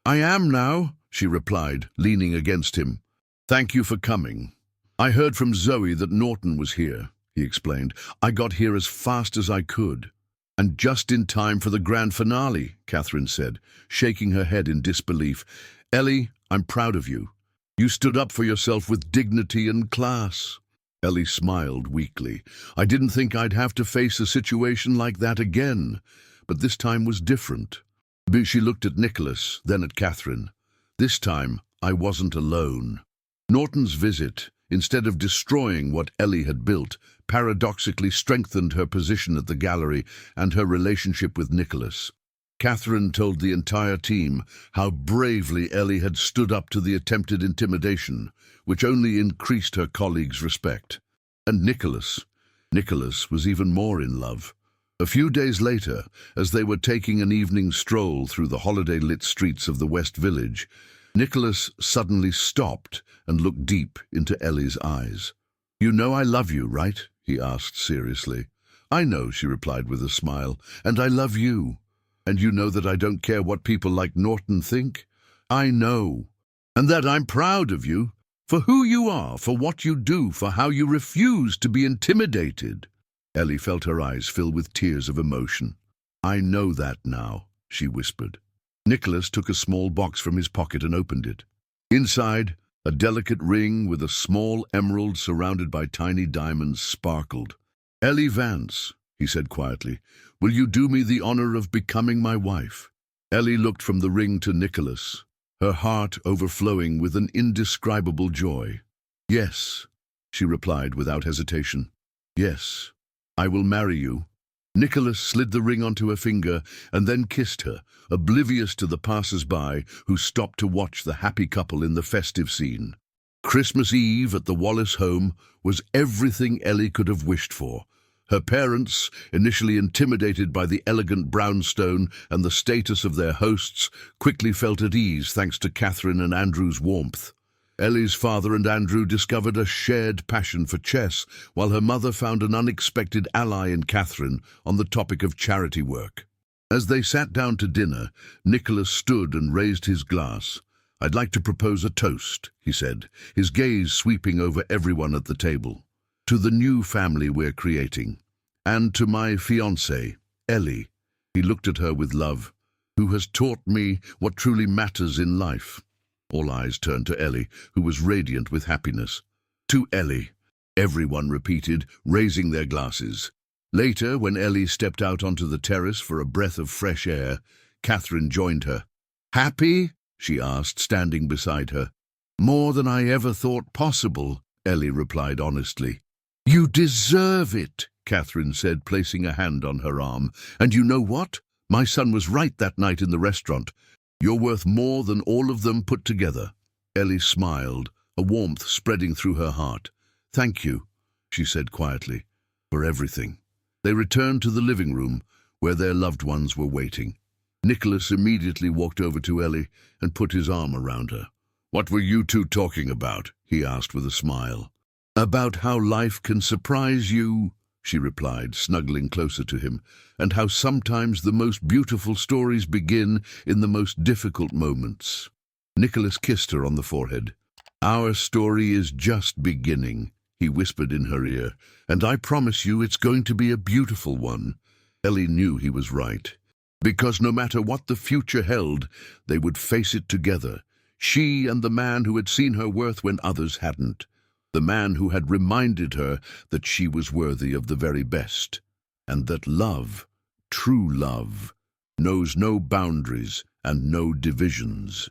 I am now, she replied, leaning against him. Thank you for coming. I heard from Zoe that Norton was here, he explained. I got here as fast as I could. And just in time for the grand finale, Catherine said, shaking her head in disbelief. Ellie, I'm proud of you. You stood up for yourself with dignity and class. Ellie smiled weakly. I didn't think I'd have to face a situation like that again, but this time was different. She looked at Nicholas, then at Catherine. This time, I wasn't alone. Norton's visit, instead of destroying what Ellie had built, paradoxically strengthened her position at the gallery and her relationship with Nicholas. Catherine told the entire team how bravely Ellie had stood up to the attempted intimidation, which only increased her colleagues' respect. And Nicholas was even more in love. A few days later, as they were taking an evening stroll through the holiday-lit streets of the West Village, Nicholas suddenly stopped and looked deep into Ellie's eyes. You know I love you, right? He asked seriously. I know, she replied with a smile, and I love you. And you know that I don't care what people like Norton think? I know. And that I'm proud of you, for who you are, for what you do, for how you refuse to be intimidated. Ellie felt her eyes fill with tears of emotion. I know that now, she whispered. Nicholas took a small box from his pocket and opened it. Inside, a delicate ring with a small emerald surrounded by tiny diamonds sparkled. Ellie Vance, he said quietly, will you do me the honor of becoming my wife? Ellie looked from the ring to Nicholas, her heart overflowing with an indescribable joy. Yes, she replied without hesitation. Yes, I will marry you. Nicholas slid the ring onto her finger and then kissed her, oblivious to the passers-by who stopped to watch the happy couple in the festive scene. Christmas Eve at the Wallace home was everything Ellie could have wished for. Her parents, initially intimidated by the elegant brownstone and the status of their hosts, quickly felt at ease thanks to Catherine and Andrew's warmth. Ellie's father and Andrew discovered a shared passion for chess, while her mother found an unexpected ally in Catherine on the topic of charity work. As they sat down to dinner, Nicholas stood and raised his glass. "I'd like to propose a toast," he said, his gaze sweeping over everyone at the table. "To the new family we're creating, and to my fiancée, Ellie," he looked at her with love, "who has taught me what truly matters in life." All eyes turned to Ellie, who was radiant with happiness. "To Ellie," everyone repeated, raising their glasses. Later, when Ellie stepped out onto the terrace for a breath of fresh air, Catherine joined her. "Happy?" she asked, standing beside her. "More than I ever thought possible," Ellie replied honestly. "You deserve it," Catherine said, placing a hand on her arm. "And you know what? My son was right that night in the restaurant. You're worth more than all of them put together." Ellie smiled, a warmth spreading through her heart. "Thank you," she said quietly, "for everything." They returned to the living room, where their loved ones were waiting. Nicholas immediately walked over to Ellie and put his arm around her. "What were you two talking about?" he asked with a smile. "About how life can surprise you," she replied, snuggling closer to him, "and how sometimes the most beautiful stories begin in the most difficult moments." Nicholas kissed her on the forehead. "Our story is just beginning," he whispered in her ear, "and I promise you it's going to be a beautiful one." Ellie knew he was right, because no matter what the future held, they would face it together. She and the man who had seen her worth when others hadn't. The man who had reminded her that she was worthy of the very best, and that love, true love, knows no boundaries and no divisions.